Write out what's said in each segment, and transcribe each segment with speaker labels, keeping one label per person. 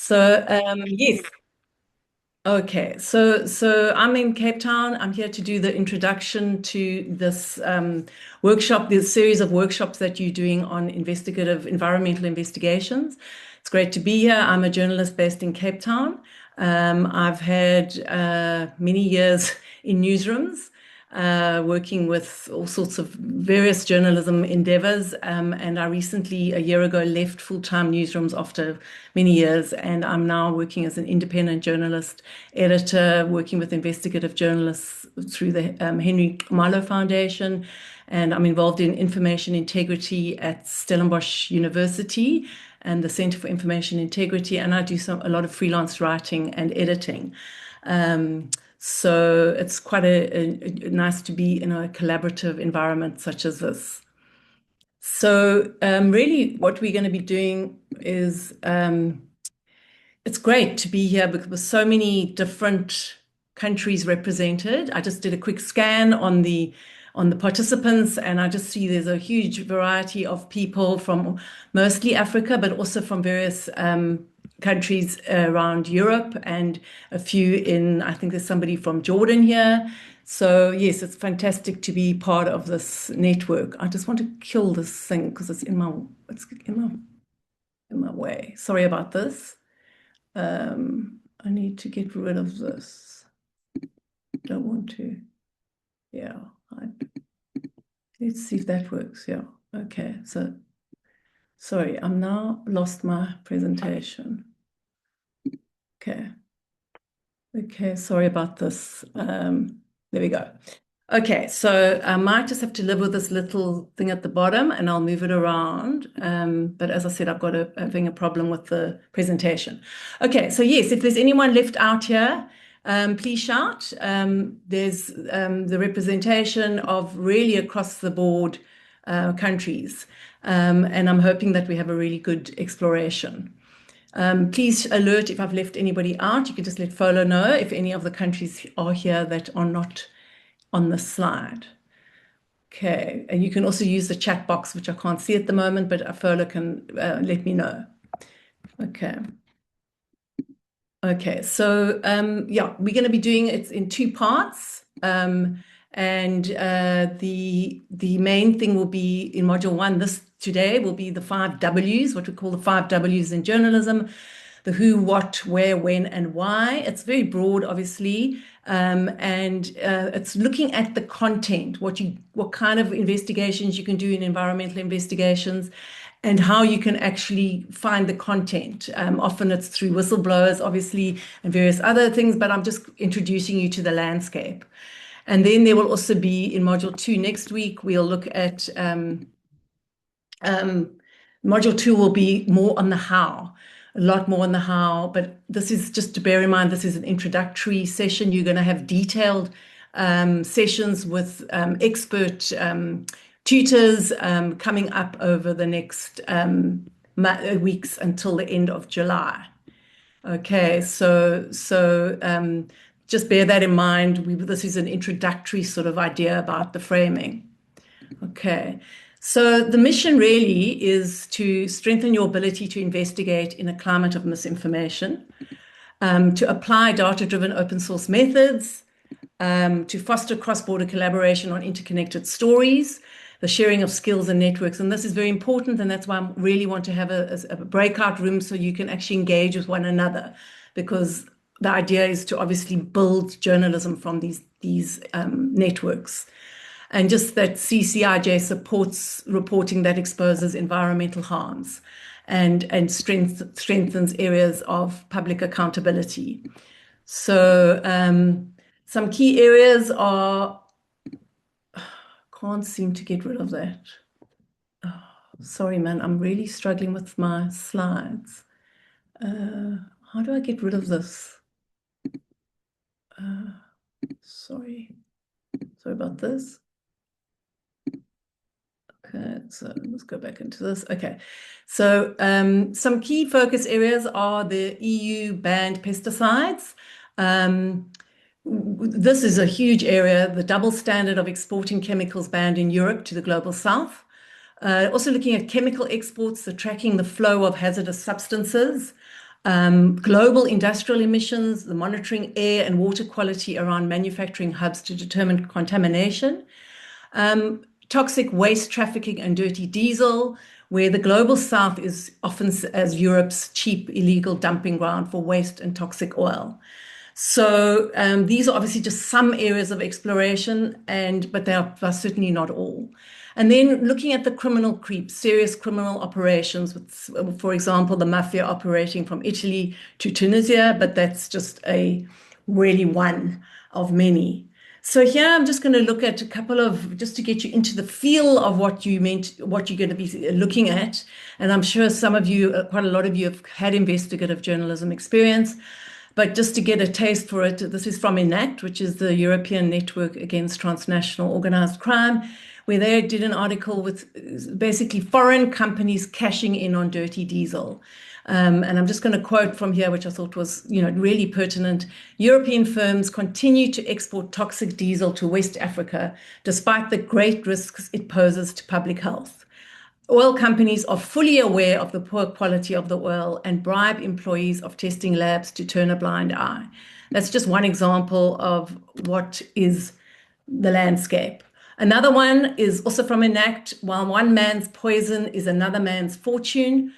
Speaker 1: Yes. Okay. So I'm in Cape Town. I'm here to do the introduction to this workshop, this series of workshops that you're doing on investigative environmental investigations. It's great to be here. I'm a journalist based in Cape Town. I've had many years in newsrooms, working with all sorts of various journalism endeavors. And I recently, a year ago, left full-time newsrooms after many years, and I'm now working as an independent journalist, editor, working with investigative journalists through the Henry Marlowe Foundation. And I'm involved in information integrity at Stellenbosch University and the Center for Information Integrity. And I do a lot of freelance writing and editing. So it's quite nice to be in a collaborative environment such as this. So really what we're going to be doing is it's great to be here because with so many different countries represented. I just did a quick scan on the participants, and I just see there's a huge variety of people from mostly Africa, but also from various countries around Europe, and a few I think there's somebody from Jordan here. So yes, it's fantastic to be part of this network. I just want to kill this thing because it's in my way. Sorry about this. I need to get rid of this. Don't want to. Yeah. Let's see if that works. Yeah. Okay. So sorry, I'm now lost my presentation. Okay. Okay. Sorry about this. There we go. Okay, so I might just have to live with this little thing at the bottom and I'll move it around. But as I said, I've got having a problem with the presentation. Okay, so yes, if there's anyone left out here, please shout. There's the representation of really across the board countries. And I'm hoping that we have a really good exploration. Please alert if I've left anybody out. You can just let Folo know if any of the countries are here that are not on the slide. Okay, and you can also use the chat box, which I can't see at the moment, but Afola can let me know. Okay. Okay, so yeah, we're going to be doing it in two parts. And the main thing will be in module one, today will be the 5 W's, what we call the 5 W's in journalism, the who, what, where, when, and why. It's very broad, obviously, and it's looking at the content, what kind of investigations you can do in environmental investigations, and how you can actually find the content. Often it's through whistleblowers, obviously, and various other things, but I'm just introducing you to the landscape. And then there will also be in module 2 next week, we'll look at module 2 will be more on the how, a lot more on the how, but this is just to bear in mind, this is an introductory session. You're going to have detailed sessions with expert tutors coming up over the next weeks until the end of July. Okay, so just bear that in mind. This is an introductory sort of idea about the framing. Okay, so the mission really is to strengthen your ability to investigate in a climate of misinformation, to apply data-driven open source methods, to foster cross-border collaboration on interconnected stories, the sharing of skills and networks. And this is very important, and that's why I really want to have a breakout room so you can actually engage with one another, because the idea is to obviously build journalism from these networks. And just that CCIJ supports reporting that exposes environmental harms and strengthens areas of public accountability. So some key areas are, can't seem to get rid of that. Oh, sorry, man, I'm really struggling with my slides. How do I get rid of this? Sorry about this. Okay, so let's go back into this. Okay, so some key focus areas are the EU banned pesticides. This is a huge area, the double standard of exporting chemicals banned in Europe to the global south. Also looking at chemical exports, so tracking the flow of hazardous substances. Global industrial emissions, the monitoring air and water quality around manufacturing hubs to determine contamination, toxic waste trafficking and dirty diesel, where the global south is often as Europe's cheap illegal dumping ground for waste and toxic oil. So these are obviously just some areas of exploration, but they are certainly not all. And then looking at the criminal creep, serious criminal operations, with, for example, the mafia operating from Italy to Tunisia, but that's just a really one of many. So here I'm just going to look at a couple of, just to get you into the feel of what you meant, what you're going to be looking at. And I'm sure some of you, quite a lot of you have had investigative journalism experience. But just to get a taste for it, this is from ENACT, which is the European Network Against Transnational Organized Crime, where they did an article with basically foreign companies cashing in on dirty diesel. And I'm just going to quote from here, which I thought was, really pertinent. European firms continue to export toxic diesel to West Africa, despite the great risks it poses to public health. Oil companies are fully aware of the poor quality of the oil and bribe employees of testing labs to turn a blind eye. That's just one example of what is the landscape. Another one is also from ENACT, while one man's poison is another man's fortune.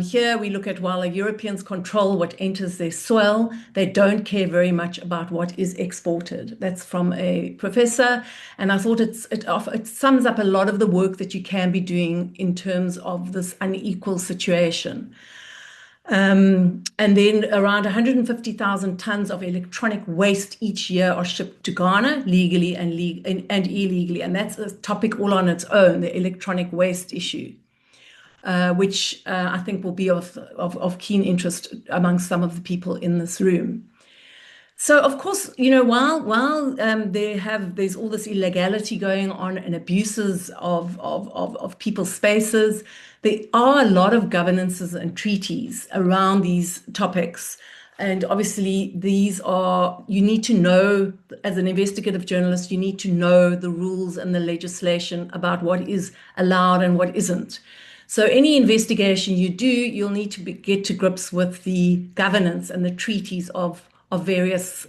Speaker 1: Here we look at while Europeans control what enters their soil, they don't care very much about what is exported. That's from a professor, and I thought it sums up a lot of the work that you can be doing in terms of this unequal situation. And then around 150,000 tons of electronic waste each year are shipped to Ghana legally and illegally, and that's a topic all on its own, the electronic waste issue. Which I think will be of keen interest amongst some of the people in this room. So, of course, while there's all this illegality going on and abuses of people's spaces, there are a lot of governances and treaties around these topics. And obviously, you need to know, as an investigative journalist, you need to know the rules and the legislation about what is allowed and what isn't. So any investigation you do, you'll need to get to grips with the governance and the treaties of various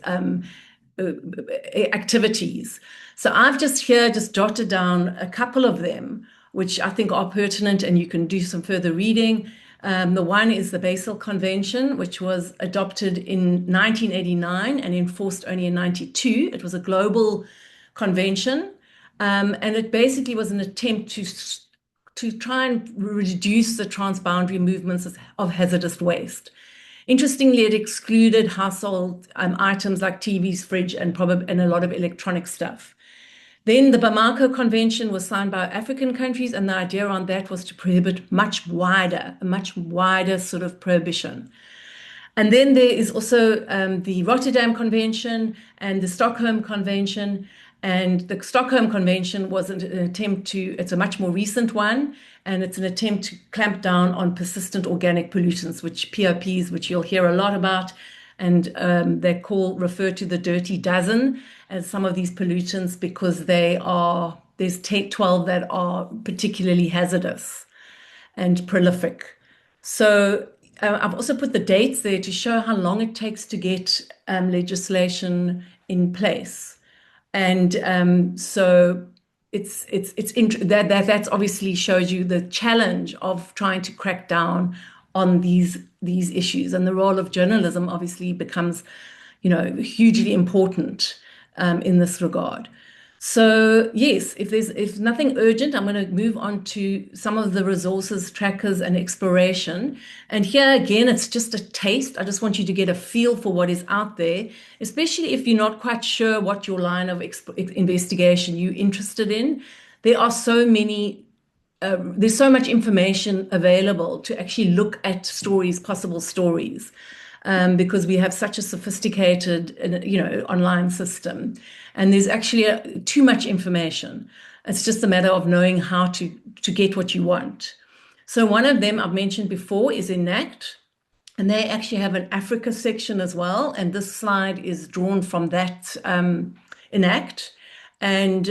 Speaker 1: activities. So I've just jotted down a couple of them, which I think are pertinent, and you can do some further reading. The one is the Basel Convention, which was adopted in 1989 and enforced only in 92. It was a global convention, and it basically was an attempt to try and reduce the transboundary movements of hazardous waste. Interestingly, it excluded household items like TVs, fridge, and a lot of electronic stuff. Then the Bamako Convention was signed by African countries, and the idea on that was to prohibit a much wider sort of prohibition. And then there is also the Rotterdam Convention and the Stockholm Convention. And the Stockholm Convention was an attempt it's a much more recent one, and it's an attempt to clamp down on persistent organic pollutants, which POPs, which you'll hear a lot about. And they refer to the dirty dozen as some of these pollutants because there's 12 that are particularly hazardous and prolific. So I've also put the dates there to show how long it takes to get legislation in place. And so that's obviously shows you the challenge of trying to crack down on these issues, and the role of journalism obviously becomes, hugely important in this regard. So yes, if nothing urgent, I'm going to move on to some of the resources, trackers, and exploration. And here again, it's just a taste. I just want you to get a feel for what is out there, especially if you're not quite sure what your line of investigation you're interested in. There are so many. There's so much information available to actually look at possible stories. Because we have such a sophisticated, online system, and there's actually too much information. It's just a matter of knowing how to get what you want. So one of them I've mentioned before is ENACT, and they actually have an Africa section as well. And this slide is drawn from that ENACT, and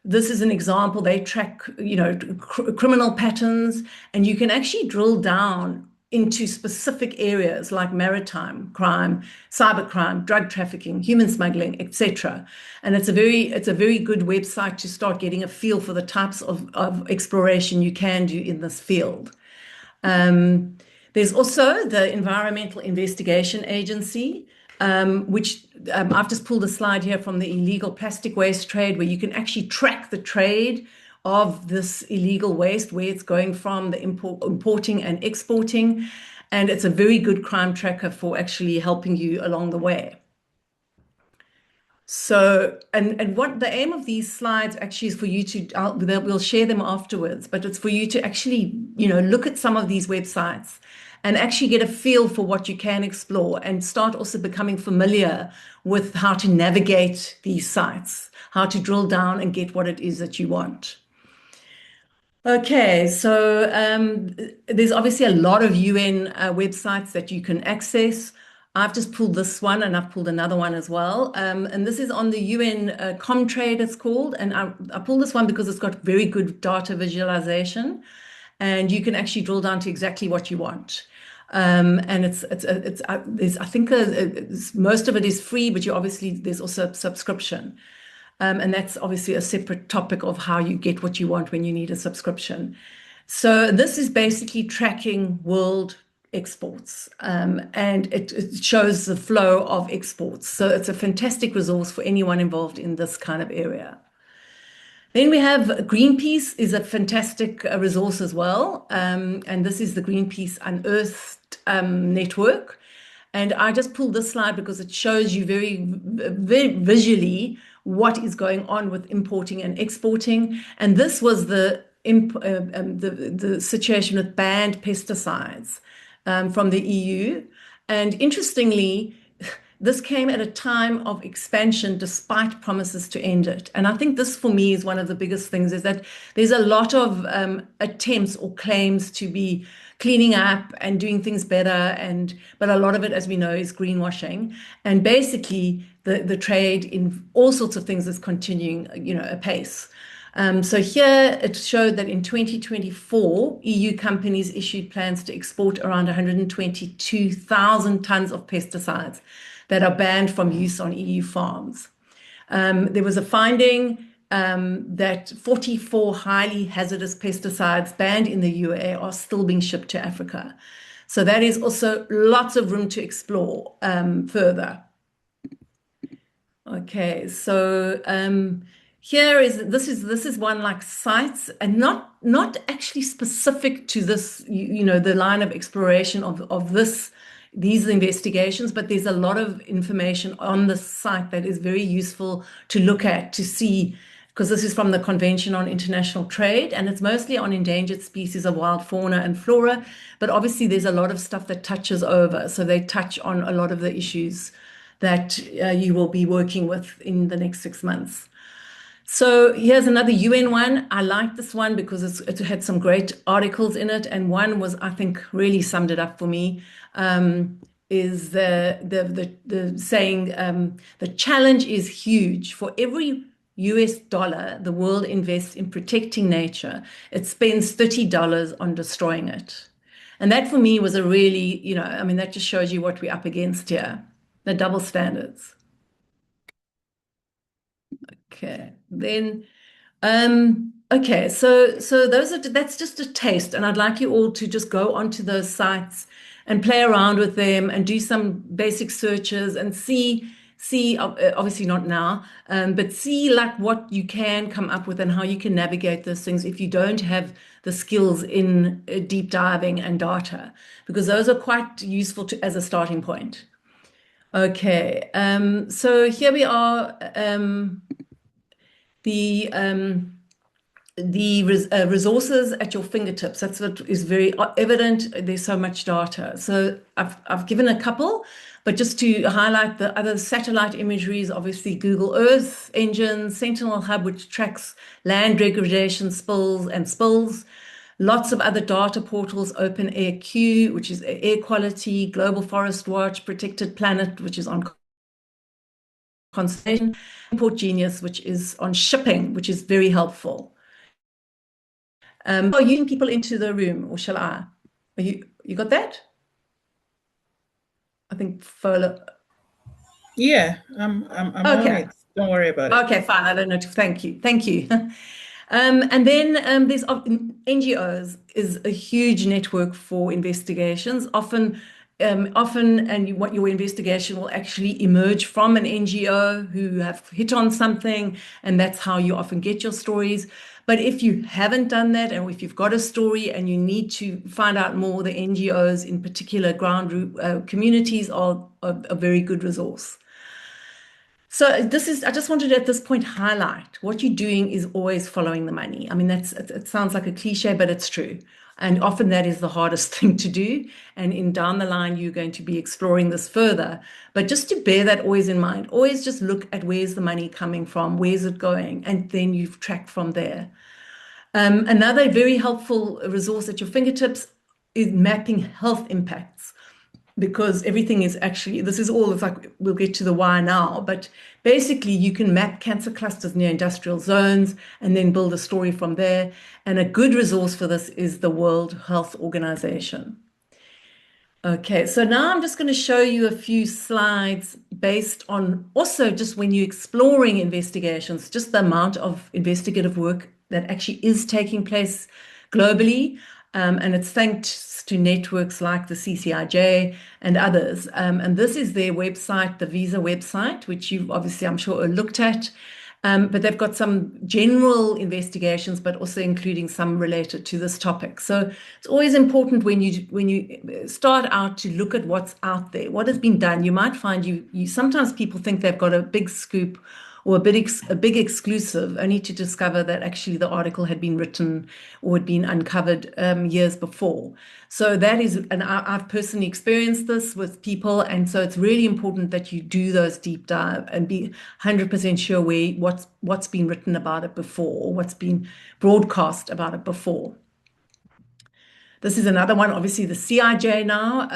Speaker 1: this is an example. They track, criminal patterns, and you can actually drill down into specific areas like maritime crime, cybercrime, drug trafficking, human smuggling, etc. And it's a very good website to start getting a feel for the types of exploration you can do in this field. There's also the Environmental Investigation Agency, which I've just pulled a slide here from the illegal plastic waste trade, where you can actually track the trade of this illegal waste, where it's going from, the importing and exporting. And it's a very good crime tracker for actually helping you along the way. So, and what the aim of these slides actually is for you to, we'll share them afterwards, but it's for you to actually, look at some of these websites and actually get a feel for what you can explore and start also becoming familiar with how to navigate these sites, how to drill down and get what it is that you want. Okay, so there's obviously a lot of UN websites that you can access. I've just pulled this one and I've pulled another one as well. And this is on the UN Comtrade, it's called. And I pulled this one because it's got very good data visualization and you can actually drill down to exactly what you want. And I think most of it is free, but there's also a subscription. And that's obviously a separate topic of how you get what you want when you need a subscription. So this is basically tracking world exports, and it shows the flow of exports. So it's a fantastic resource for anyone involved in this kind of area. Then we have Greenpeace is a fantastic resource as well. And this is the Greenpeace Unearthed network. And I just pulled this slide because it shows you very, very visually what is going on with importing and exporting. And this was the situation with banned pesticides from the EU. And interestingly, this came at a time of expansion despite promises to end it. And I think this for me is one of the biggest things, is that there's a lot of attempts or claims to be cleaning up and doing things better, but a lot of it, as we know, is greenwashing. And basically the trade in all sorts of things is continuing, apace. So here it showed that in 2024, EU companies issued plans to export around 122,000 tons of pesticides that are banned from use on EU farms. There was a finding that 44 highly hazardous pesticides banned in the UA are still being shipped to Africa. So that is also lots of room to explore further. Okay, so this is one like sites, and not actually specific to this, the line of exploration of these investigations, but there's a lot of information on the site that is very useful to look at, to see, because this is from the Convention on International Trade, and it's mostly on endangered species of wild fauna and flora, but obviously there's a lot of stuff that touches over, so they touch on a lot of the issues that you will be working with in the next 6 months. So here's another UN one. I like this one because it had some great articles in it, and one was, I think, really summed it up for me. Is the saying, the challenge is huge. For every US dollar the world invests in protecting nature, it spends $30 on destroying it. And that for me was a really, that just shows you what we're up against here, the double standards. Okay, then, okay, so that's just a taste, and I'd like you all to just go onto those sites and play around with them and do some basic searches and see, obviously not now, but see like what you can come up with and how you can navigate those things if you don't have the skills in deep diving and data, because those are quite useful as a starting point. Okay, so here we are. The resources at your fingertips. That's what is very evident. There's so much data. So I've given a couple, but just to highlight the other satellite imagery is obviously Google Earth Engine, Sentinel Hub, which tracks land degradation, spills. Lots of other data portals, OpenAirQ, which is air quality, Global Forest Watch, Protected Planet, which is on conservation, Import Genius, which is on shipping, which is very helpful. Are you people into the room, or shall I? You got that? I think Fola.
Speaker 2: Yeah, I'm on
Speaker 1: Okay.
Speaker 2: it. Don't worry about it.
Speaker 1: Okay, fine. I don't know. Thank you. Thank you. And then there's NGOs is a huge network for investigations. Often, what your investigation will actually emerge from an NGO who have hit on something, and that's how you often get your stories. But if you haven't done that, and if you've got a story and you need to find out more, the NGOs, in particular communities, are a very good resource. So I just wanted to at this point highlight what you're doing is always following the money. I mean, it sounds like a cliche, but it's true. And often that is the hardest thing to do. And in down the line, you're going to be exploring this further. But just to bear that always in mind, always just look at where's the money coming from, where's it going, and then you track from there. Another very helpful resource at your fingertips is mapping health impacts because everything is actually, this is all, it's like, we'll get to the why now, but basically you can map cancer clusters near industrial zones and then build a story from there. And a good resource for this is the World Health Organization. Okay, so now I'm just going to show you a few slides based on also just when you're exploring investigations, just the amount of investigative work that actually is taking place globally. And it's thanks to networks like the CCIJ and others. And this is their website, the Visa website, which you've obviously, I'm sure, looked at. But they've got some general investigations, but also including some related to this topic. So it's always important when you start out to look at what's out there, what has been done. You might find you sometimes people think they've got a big scoop or a big exclusive, only to discover that actually the article had been written or had been uncovered years before. So that is, and I've personally experienced this with people, and so it's really important that you do those deep dive and be 100% sure what's been written about it before or what's been broadcast about it before. This is another one, obviously the CIJ now,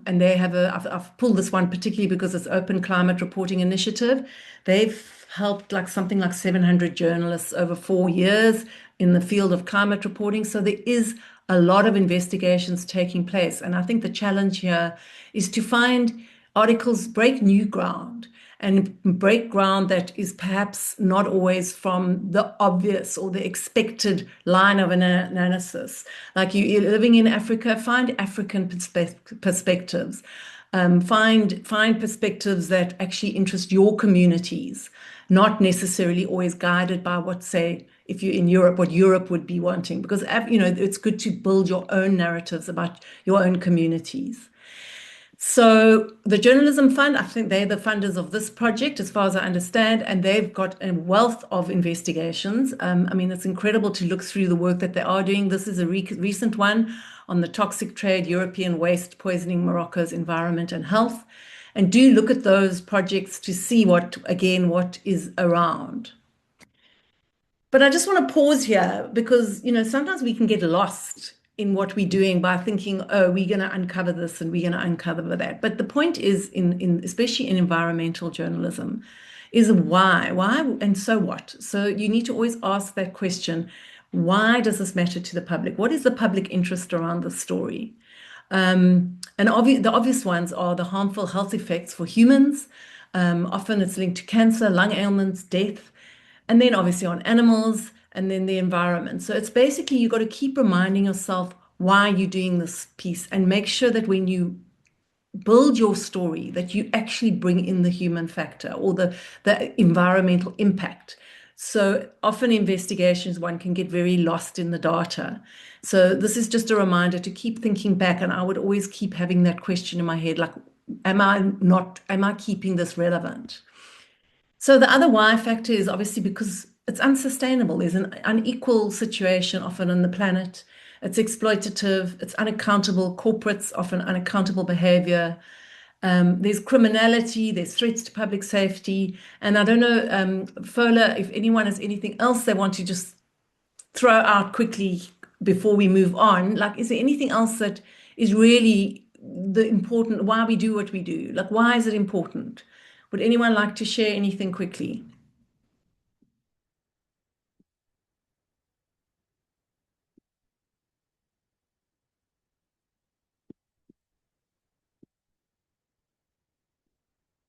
Speaker 1: and they have I've pulled this one particularly because it's Open Climate Reporting Initiative. They've helped like something like 700 journalists over 4 years in the field of climate reporting. So there is a lot of investigations taking place. And I think the challenge here is to find articles break new ground and break ground that is perhaps not always from the obvious or the expected line of an analysis. Like you're living in Africa, find African perspectives. Find perspectives that actually interest your communities, not necessarily always guided by what, say, if you're in Europe, what Europe would be wanting, because it's good to build your own narratives about your own communities. So the Journalism Fund, I think they're the funders of this project, as far as I understand, and they've got a wealth of investigations. I mean, it's incredible to look through the work that they are doing. This is a recent one on the toxic trade, European waste poisoning Morocco's environment and health. And do look at those projects to see what is around. But I just want to pause here because, sometimes we can get lost in what we're doing by thinking, oh, we're going to uncover this and we're going to uncover that. But the point is, especially in environmental journalism, is why? Why and so what? So you need to always ask that question, why does this matter to the public? What is the public interest around the story? And the obvious ones are the harmful health effects for humans. Often it's linked to cancer, lung ailments, death, and then obviously on animals, and then the environment. So it's basically you've got to keep reminding yourself why you're doing this piece and make sure that when you build your story, that you actually bring in the human factor or the environmental impact. So often investigations, one can get very lost in the data. So this is just a reminder to keep thinking back. And I would always keep having that question in my head, like, am I keeping this relevant? So the other why factor is obviously because it's unsustainable. There's an unequal situation often on the planet. It's exploitative, it's unaccountable, corporates often unaccountable behavior. There's criminality, there's threats to public safety. And I don't know, Fola, if anyone has anything else they want to just throw out quickly before we move on, like, is there anything else that is really the important, why we do what we do? Like, why is it important? Would anyone like to share anything quickly?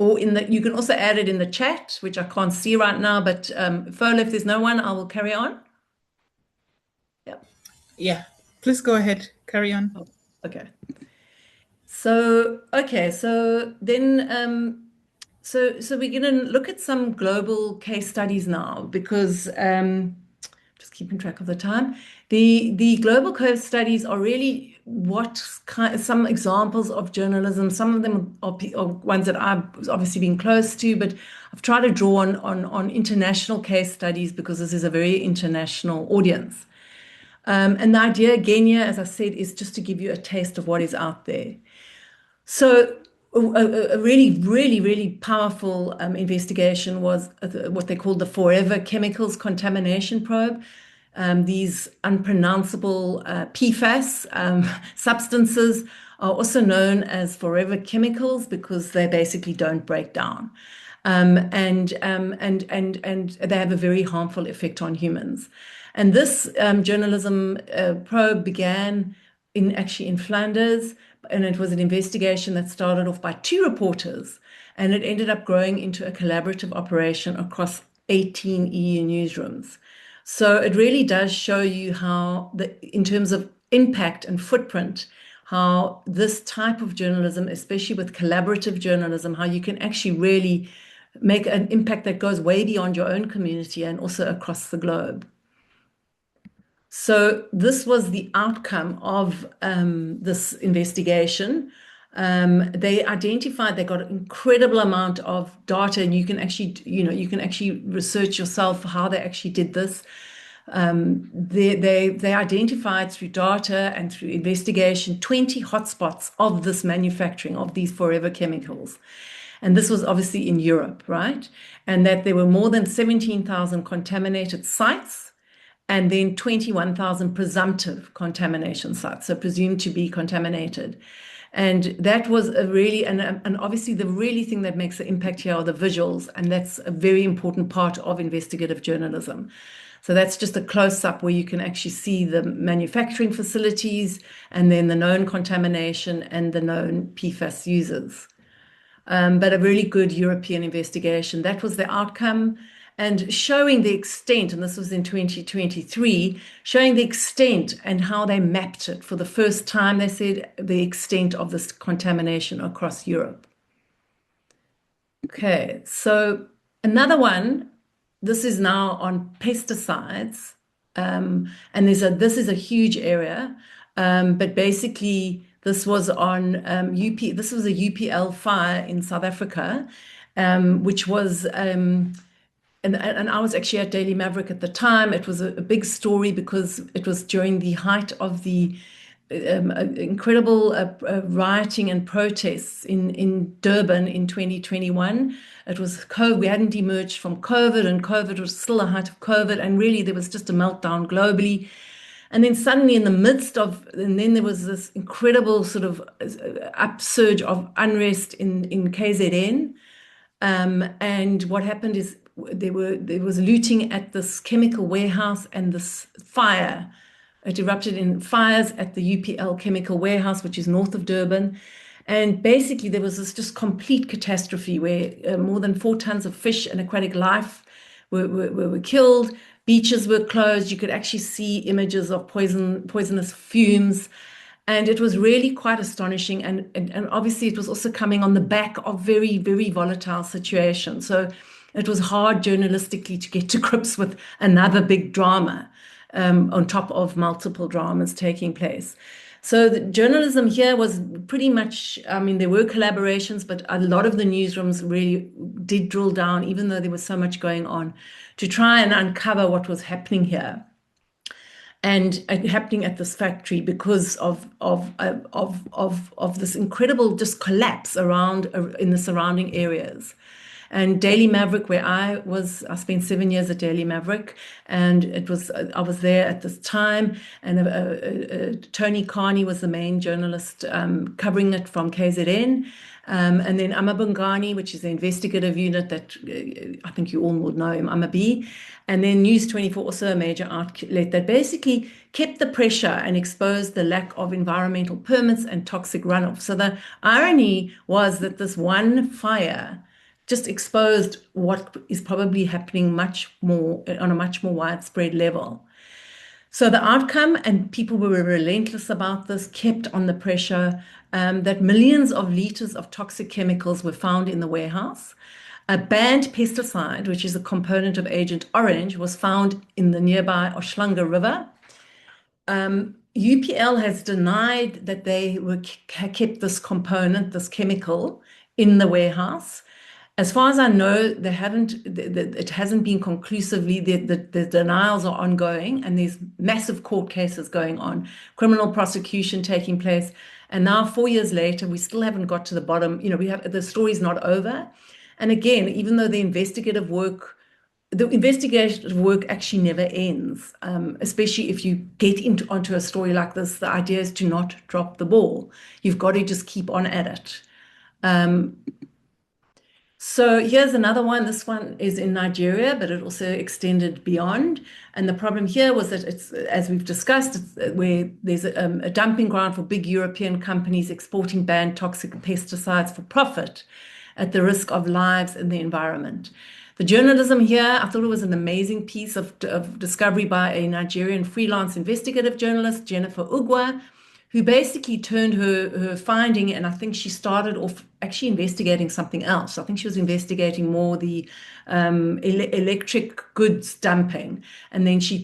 Speaker 1: or you can also add it in the chat, which I can't see right now, but Fola, if there's no one, I will carry on. Yeah.
Speaker 2: Yeah, please go ahead. Carry on.
Speaker 1: Oh, okay. So, okay, so then so we're going to look at some global case studies now because just keeping track of the time. The global case studies are really some examples of journalism. Some of them are ones that I've obviously been close to, but I've tried to draw on international case studies because this is a very international audience. And the idea again here, as I said, is just to give you a taste of what is out there. So a really powerful investigation was what they called the Forever Chemicals Contamination Probe. These unpronounceable PFAS substances are also known as forever chemicals because they basically don't break down. And they have a very harmful effect on humans. And this journalism probe began actually in Flanders, and it was an investigation that started off by two reporters, and it ended up growing into a collaborative operation across 18 EU newsrooms. So it really does show you how, in terms of impact and footprint, how this type of journalism, especially with collaborative journalism, how you can actually really make an impact that goes way beyond your own community and also across the globe. So this was the outcome of this investigation. They got an incredible amount of data, and you can actually research yourself how they actually did this. They identified through data and through investigation 20 hotspots of this manufacturing of these forever chemicals. And this was obviously in Europe, right? And that there were more than 17,000 contaminated sites and then 21,000 presumptive contamination sites, so presumed to be contaminated. And that was and obviously the really thing that makes the impact here are the visuals, and that's a very important part of investigative journalism. So that's just a close-up where you can actually see the manufacturing facilities and then the known contamination and the known PFAS users. But a really good European investigation. That was the outcome, and showing the extent, and this was in 2023, showing the extent and how they mapped it for the first time. They said the extent of this contamination across Europe. Okay, so another one, this is now on pesticides, and this is a huge area, but basically this was on This was a UPL fire in South Africa, which was and I was actually at Daily Maverick at the time. It was a big story because it was during the height of the incredible rioting and protests in Durban in 2021. It was COVID. We hadn't emerged from COVID, and COVID was still a height of COVID, and really there was just a meltdown globally. And then suddenly and then there was this incredible sort of upsurge of unrest in KZN. And what happened is there was looting at this chemical warehouse, and this fire. It erupted in fires at the UPL chemical warehouse, which is north of Durban. And basically there was this just complete catastrophe where more than 4 tons of fish and aquatic life were killed. Beaches were closed. You could actually see images of poisonous fumes. And it was really quite astonishing. And obviously it was also coming on the back of very, very volatile situations. So it was hard journalistically to get to grips with another big drama on top of multiple dramas taking place. So the journalism here was pretty much, I mean, there were collaborations, but a lot of the newsrooms really did drill down, even though there was so much going on, to try and uncover what was happening here and happening at this factory because of this incredible just collapse around in the surrounding areas. And Daily Maverick, where I spent 7 years at Daily Maverick, and I was there at this time, and Tony Carney was the main journalist covering it from KZN. And then Amabungani, which is the investigative unit that I think you all would know him, Amabi. And then News 24, also a major outlet that basically kept the pressure and exposed the lack of environmental permits and toxic runoff. So the irony was that this one fire just exposed what is probably happening much more on a much more widespread level. So the outcome, and people were relentless about this, kept on the pressure, that millions of liters of toxic chemicals were found in the warehouse. A banned pesticide, which is a component of Agent Orange, was found in the nearby Oshlanga River. UPL has denied that they kept this component, this chemical, in the warehouse. As far as I know, they haven't. It hasn't been conclusively. The denials are ongoing, and there's massive court cases going on, criminal prosecution taking place, and now 4 years later, we still haven't got to the bottom. The story's not over, and again, even though the investigative work actually never ends, especially if you get onto a story like this. The idea is to not drop the ball. You've got to just keep on at it. So here's another one. This one is in Nigeria, but it also extended beyond. And the problem here was that it's, as we've discussed, where there's a dumping ground for big European companies exporting banned toxic pesticides for profit at the risk of lives and the environment. The journalism here, I thought it was an amazing piece of discovery by a Nigerian freelance investigative journalist, Jennifer Ugwa, who basically turned her finding, and I think she started off actually investigating something else. I think she was investigating more the electric goods dumping, and then she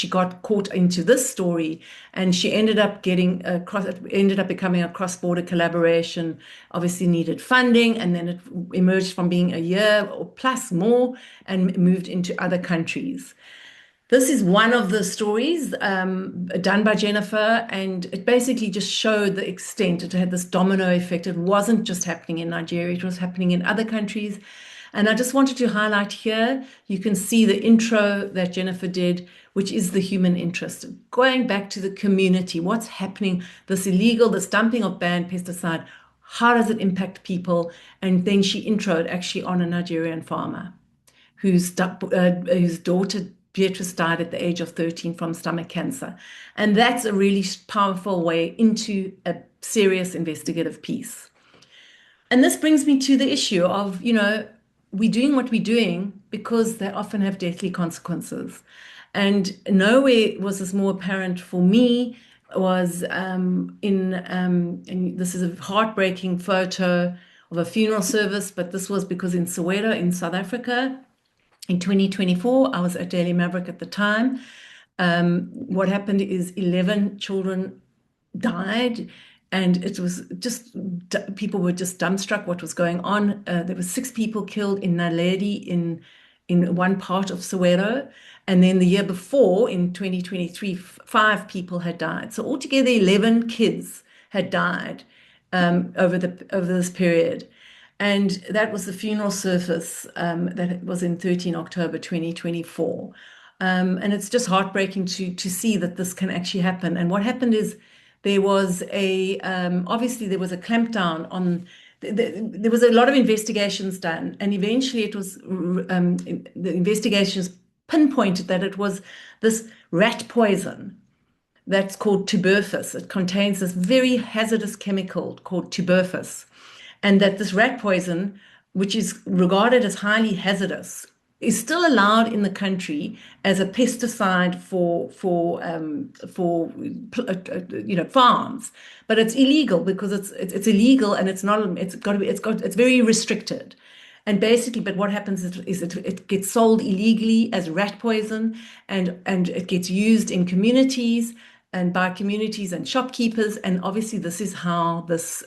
Speaker 1: got caught into this story, and she ended up becoming a cross-border collaboration. Obviously needed funding, and then it emerged from being a year or plus more, and moved into other countries. This is one of the stories done by Jennifer, and it basically just showed the extent. It had this domino effect. It wasn't just happening in Nigeria, it was happening in other countries. And I just wanted to highlight here, you can see the intro that Jennifer did, which is the human interest. Going back to the community, what's happening, this dumping of banned pesticide, how does it impact people? And then she introed actually on a Nigerian farmer whose daughter Beatrice died at the age of 13 from stomach cancer. And that's a really powerful way into a serious investigative piece. And this brings me to the issue of, we're doing what we're doing because they often have deathly consequences. And nowhere was this more apparent for me was and this is a heartbreaking photo of a funeral service, but this was because in Soweto, in South Africa, in 2024, I was at Daily Maverick at the time. What happened is 11 children died, and it was just, people were just dumbstruck what was going on. There were 6 people killed in Naledi in one part of Soweto. And then the year before, in 2023, 5 people had died. So altogether, 11 kids had died over this period. And that was the funeral service that was in 13 October 2024. And it's just heartbreaking to see that this can actually happen. And what happened is there was obviously there was a clampdown on, there was a lot of investigations done. And eventually it was, the investigations pinpointed that it was this rat poison that's called tuberphus. It contains this very hazardous chemical called tuberphus. And that this rat poison, which is regarded as highly hazardous, is still allowed in the country as a pesticide for farms, but it's illegal because it's illegal, and it's very restricted. And basically, but what happens is it gets sold illegally as rat poison, and it gets used in communities and by communities and shopkeepers, and obviously this is how this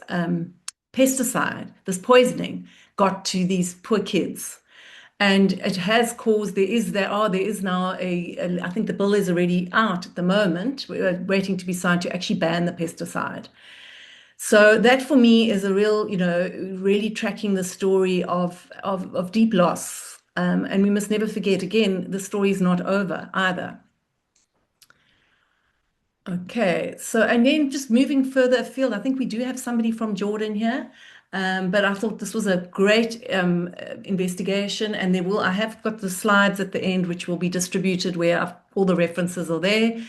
Speaker 1: pesticide, this poisoning, got to these poor kids. And it has caused, there is now I think the bill is already out at the moment. We're waiting to be signed to actually ban the pesticide. So that for me is a real, really tracking the story of deep loss. And we must never forget, again, the story is not over either. Okay, so and then just moving further afield, I think we do have somebody from Jordan here, but I thought this was a great investigation, and I have got the slides at the end which will be distributed where all the references are there.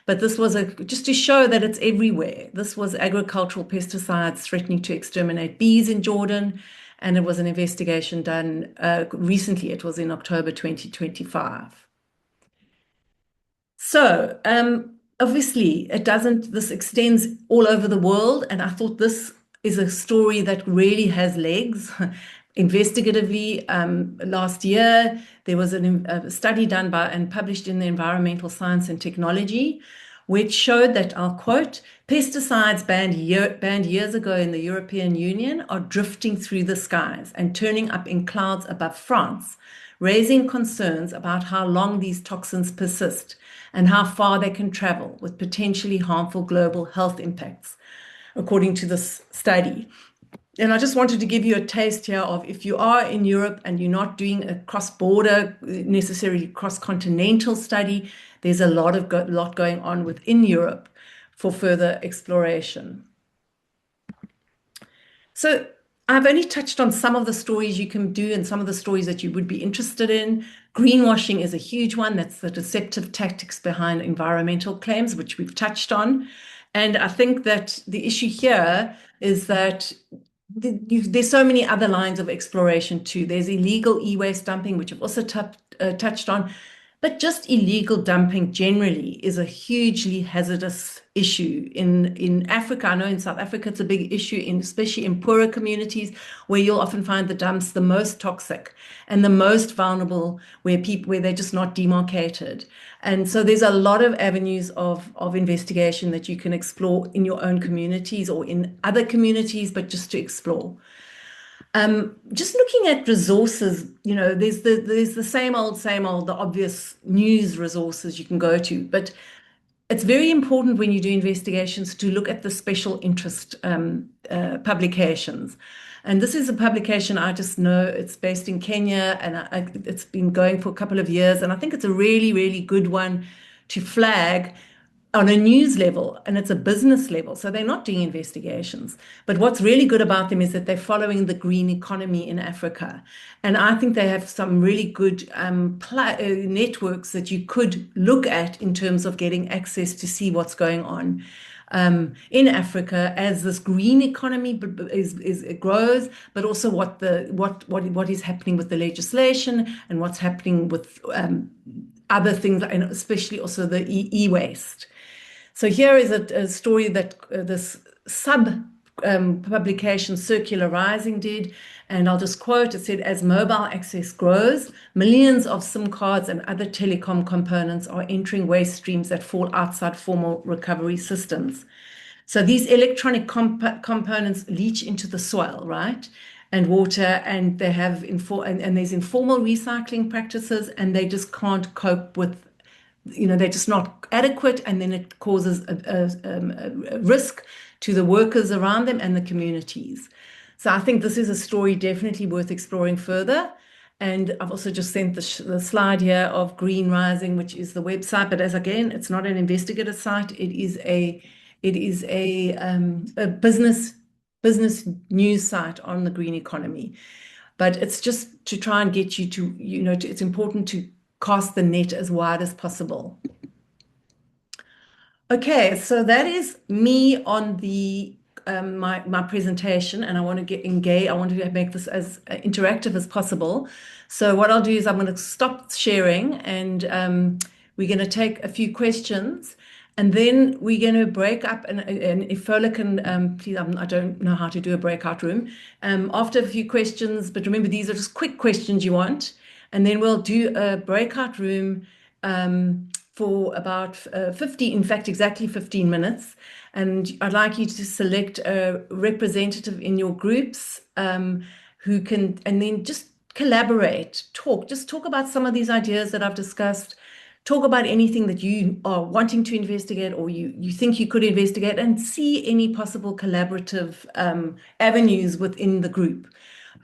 Speaker 1: But this was just to show that it's everywhere. This was agricultural pesticides threatening to exterminate bees in Jordan. and it was an investigation done recently. It was in October 2025. So, obviously, this extends all over the world, and I thought this is a story that really has legs. Investigatively, last year, there was a study done by and published in the Environmental Science and Technology, which showed that, I'll quote, pesticides banned years ago in the European Union are drifting through the skies and turning up in clouds above France, raising concerns about how long these toxins persist and how far they can travel with potentially harmful global health impacts, according to this study. And I just wanted to give you a taste here of, if you are in Europe and you're not doing a cross-border, necessarily cross-continental study, there's a lot going on within Europe for further exploration. So I've only touched on some of the stories you can do and some of the stories that you would be interested in. Greenwashing is a huge one. That's the deceptive tactics behind environmental claims, which we've touched on. And I think that the issue here is that there's so many other lines of exploration too. There's illegal e-waste dumping, which I've also touched on. But just illegal dumping generally is a hugely hazardous issue in Africa. I know in South Africa it's a big issue, especially in poorer communities where you'll often find the dumps the most toxic and the most vulnerable, where they're just not demarcated. And so there's a lot of avenues of investigation that you can explore in your own communities or in other communities, but just to explore. Just looking at resources, there's the same old, the obvious news resources you can go to, but it's very important when you do investigations to look at the special interest publications. And this is a publication I just know. It's based in Kenya, and it's been going for a couple of years. And I think it's a really, really good one to flag on a news level, and it's a business level. So they're not doing investigations. But what's really good about them is that they're following the green economy in Africa. And I think they have some really good networks that you could look at in terms of getting access to see what's going on in Africa as this green economy grows, but also what is happening with the legislation and what's happening with other things, and especially also the e-waste. So here is a story that this publication Circular Rising did, and I'll just quote. It said, as mobile access grows, millions of SIM cards and other telecom components are entering waste streams that fall outside formal recovery systems. So these electronic components leach into the soil, right? And water, and they have and there's informal recycling practices, and they just can't cope with, they're just not adequate, and then it causes a risk to the workers around them and the communities. So I think this is a story definitely worth exploring further. And I've also just sent the slide here of Green Rising, which is the website. But again, it's not an investigative site. It is a business news site on the green economy. But it's just to try and get you to, it's important to cast the net as wide as possible. Okay, so that is me on the my presentation, and I want to get engaged. I want to make this as interactive as possible. So what I'll do is I'm going to stop sharing, and we're going to take a few questions, and then we're going to break up. And if Fola can, please, I don't know how to do a breakout room. After a few questions, but remember, these are just quick questions you want. And then we'll do a breakout room for about 15, in fact, exactly 15 minutes. And I'd like you to select a representative in your groups who can, and then just collaborate, just talk about some of these ideas that I've discussed. Talk about anything that you are wanting to investigate or you think you could investigate, and see any possible collaborative avenues within the group.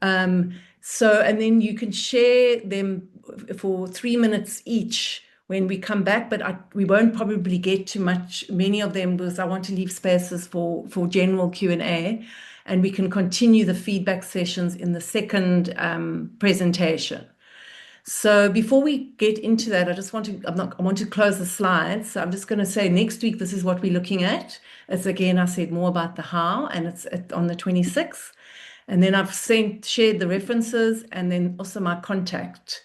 Speaker 1: And then you can share them for 3 minutes each when we come back, but we won't probably get to many of them, because I want to leave spaces for general Q&A, and we can continue the feedback sessions in the second presentation. So before we get into that, I want to close the slides. So I'm just going to say next week, this is what we're looking at. It's, again, I said more about the how, and it's on the 26th. And then I've shared the references and then also my contact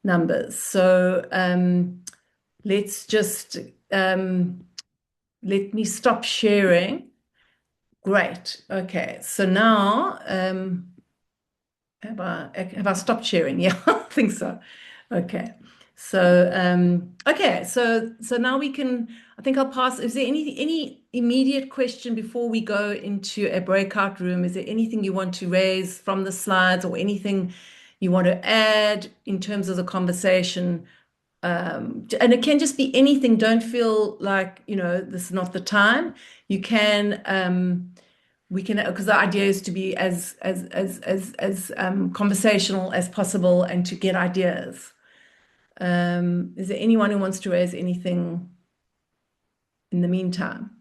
Speaker 1: numbers. So let's just let me stop sharing. Great. Okay. So now have I stopped sharing? Yeah, I think so. Okay. So so now we can, I think I'll pass. Is there any immediate question before we go into a breakout room? Is there anything you want to raise from the slides or anything you want to add in terms of the conversation? And it can just be anything. Don't feel like, this is not the time. You can we can, because the idea is to be as conversational as possible and to get ideas. Is there anyone who wants to raise anything in the meantime?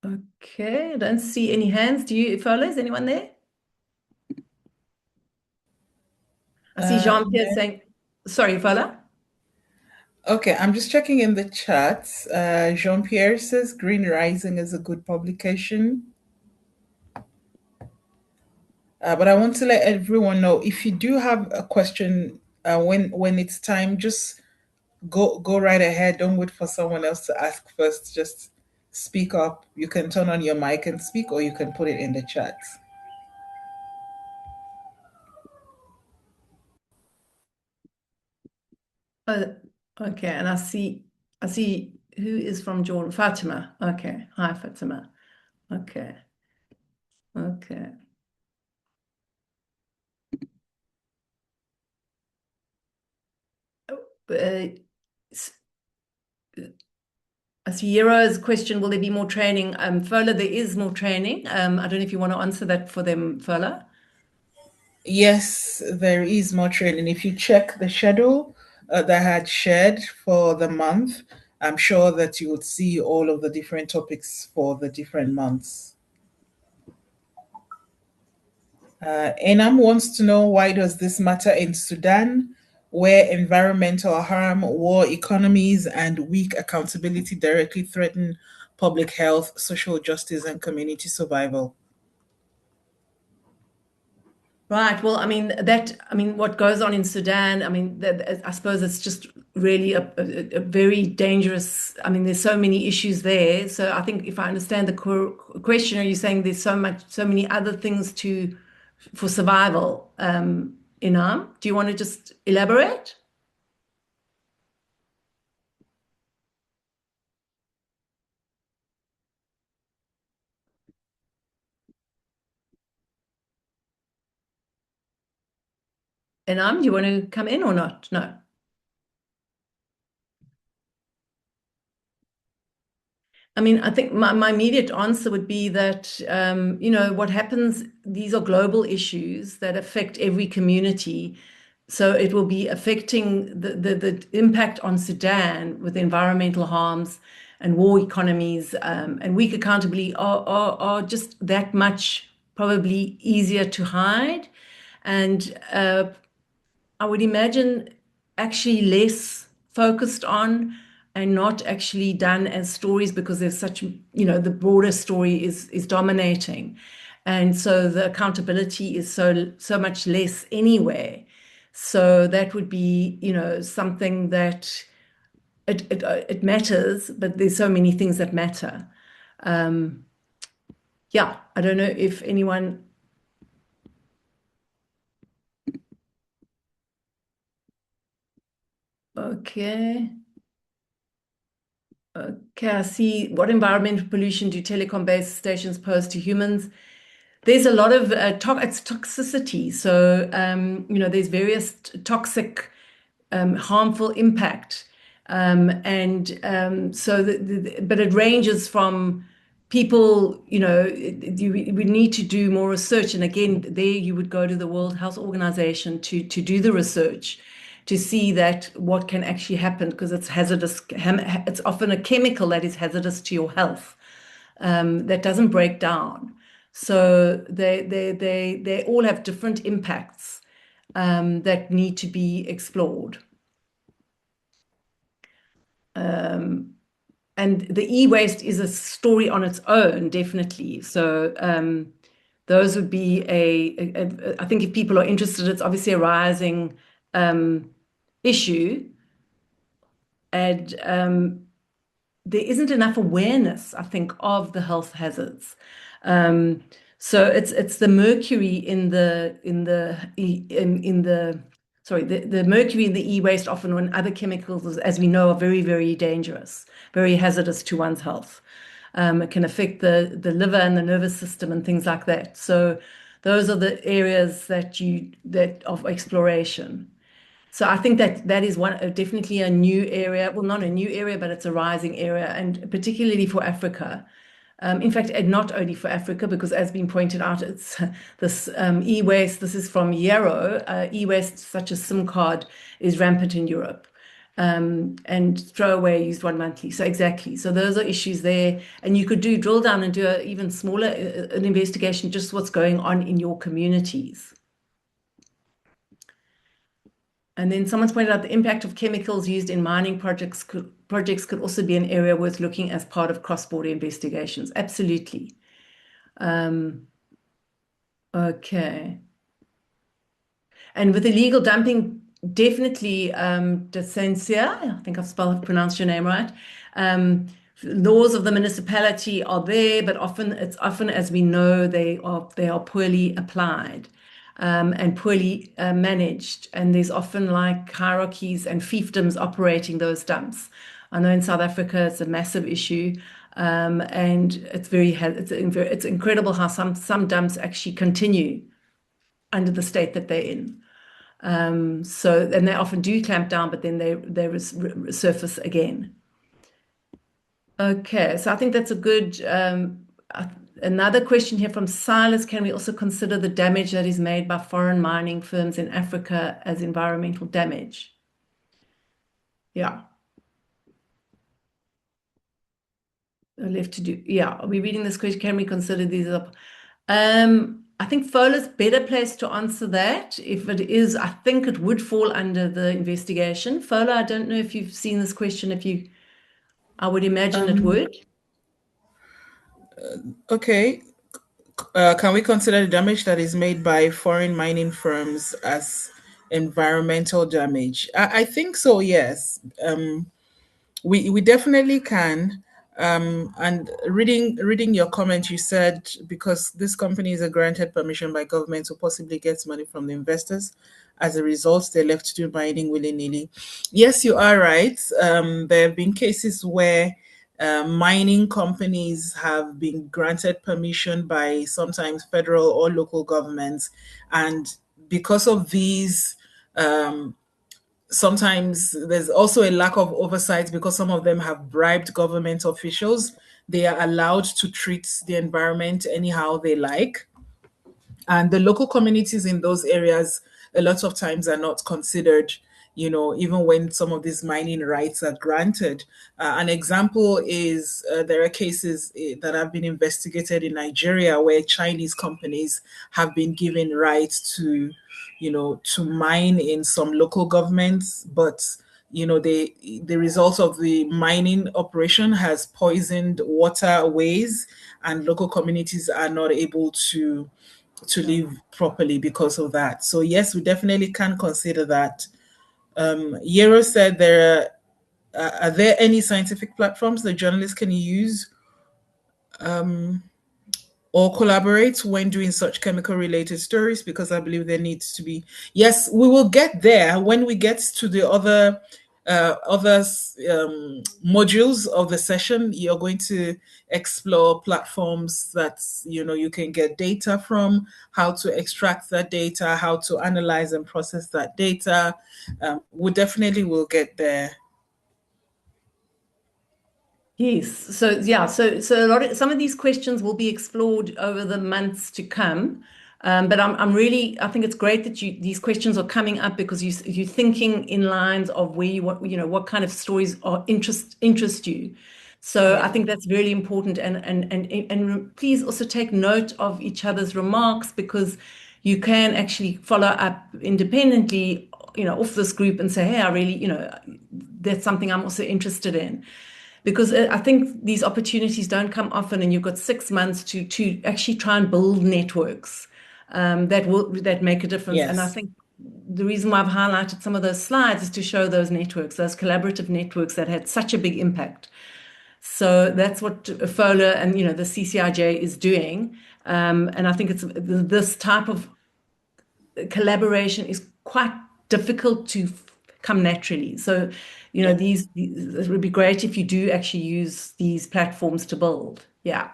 Speaker 1: Okay, I don't see any hands. Do you, Fola? Is anyone there? I see Jean-Pierre
Speaker 2: Yeah.
Speaker 1: saying, sorry, Fola.
Speaker 2: Okay, I'm just checking in the chat. Jean-Pierre says Green Rising is a good publication. But I want to let everyone know, if you do have a question when it's time, just go right ahead. Don't wait for someone else to ask first. Just speak up. You can turn on your mic and speak, or you can put it in the chat.
Speaker 1: Oh, okay, and I see who is from Jordan. Fatima. Okay. Hi, Fatima. Okay. Okay. Uh, I see Yero's question, will there be more training? Fola, there is more training. I don't know if you want to answer that for them, Fola.
Speaker 2: Yes, there is more training. If you check the schedule that I had shared for the month, I'm sure that you would see all of the different topics for the different months. Enam wants to know, why does this matter in Sudan, where environmental harm, war economies, and weak accountability directly threaten public health, social justice, and community survival?
Speaker 1: Right. Well, what goes on in Sudan, I suppose it's just really a very dangerous, there's so many issues there. So I think if I understand the question, are you saying there's so many other things for survival, Inam? Do you want to just elaborate? Inam, do you want to come in or not? No. I think my immediate answer would be that, what happens, these are global issues that affect every community. So it will be affecting the impact on Sudan with environmental harms and war economies, and weak accountability are just that much probably easier to hide. And I would imagine actually less focused on and not actually done as stories because there's such, the broader story is dominating. And so the accountability is so much less anyway. So that would be, something that it matters, but there's so many things that matter. Yeah, I don't know if anyone. Okay. Okay, I see. What environmental pollution do telecom base stations pose to humans? There's a lot of it's toxicity. So, there's various toxic, harmful impact. And so, but it ranges from people, we need to do more research. And again, there you would go to the World Health Organization to do the research to see that what can actually happen because it's hazardous. It's often a chemical that is hazardous to your health that doesn't break down. So they all have different impacts that need to be explored. And the e-waste is a story on its own, definitely. So those would be I think if people are interested, it's obviously a rising issue. And there isn't enough awareness, I think, of the health hazards. Um, so it's the mercury the mercury in the e-waste often when other chemicals, as we know, are very, very dangerous, very hazardous to one's health. It can affect the liver and the nervous system and things like that. So those are the areas that of exploration. So I think that is definitely a new area. Well, not a new area, but it's a rising area, and particularly for Africa. In fact, and not only for Africa, because as been pointed out, it's this e-waste. This is from Yarrow. E-waste, such as SIM card, is rampant in Europe, and throwaway used one monthly. So exactly. So those are issues there, and you could drill down and do a even smaller an investigation, just what's going on in your communities. And then someone's pointed out the impact of chemicals used in mining projects could also be an area worth looking as part of cross-border investigations. Absolutely. Okay. And with illegal dumping, definitely, Decensia, I think pronounced your name right. Laws of the municipality are there, but it's often, as we know, they are poorly applied. And poorly managed. And there's often like hierarchies and fiefdoms operating those dumps. I know in South Africa it's a massive issue, and it's incredible how some dumps actually continue under the state that they're in. And they often do clamp down, but then they resurface again. Okay, so I think that's a good. Another question here from Silas, can we also consider the damage that is made by foreign mining firms in Africa as environmental damage? Yeah. Left to do. Yeah, are we reading this question? Can we consider these up? I think FOLA's better placed to answer that. If it is, I think it would fall under the investigation. FOLA, I don't know if you've seen this question. I would imagine it would.
Speaker 2: Okay. Can we consider the damage that is made by foreign mining firms as environmental damage? I think so, yes. We definitely can. And reading your comment, you said because this companies are granted permission by government to possibly get money from the investors. As a result, they're left to do mining willy-nilly. Yes, you are right. There have been cases where mining companies have been granted permission by sometimes federal or local governments, and because of these sometimes there's also a lack of oversight because some of them have bribed government officials. They are allowed to treat the environment anyhow they like. And the local communities in those areas, a lot of times, are not considered, even when some of these mining rights are granted. An example is there are cases that have been investigated in Nigeria where Chinese companies have been given rights to mine in some local governments, but the result of the mining operation has poisoned waterways, and local communities are not able to live properly because of that. So yes, we definitely can consider that. Yero said are there any scientific platforms that journalists can use or collaborate when doing such chemical related stories? Because I believe there needs to be. Yes, we will get there when we get to the other modules of the session. You're going to explore platforms that you can get data from, how to extract that data, how to analyze and process that data. We definitely will get there.
Speaker 1: Yes. So yeah. So some of these questions will be explored over the months to come. But I think it's great that these questions are coming up because you're thinking in lines of what kind of stories interest you. So
Speaker 2: Yeah.
Speaker 1: I think that's really important. And please also take note of each other's remarks because you can actually follow up independently, off this group and say, hey, I really, that's something I'm also interested in. Because I think these opportunities don't come often, and you've got 6 months to actually try and build networks that make a difference. And I
Speaker 2: Yes.
Speaker 1: think the reason why I've highlighted some of those slides is to show those networks, those collaborative networks that had such a big impact. So that's what FOLA and the CCIJ is doing. And I think it's this type of collaboration is quite difficult to come naturally. So,
Speaker 2: Yeah.
Speaker 1: these it would be great if you do actually use these platforms to build. Yeah,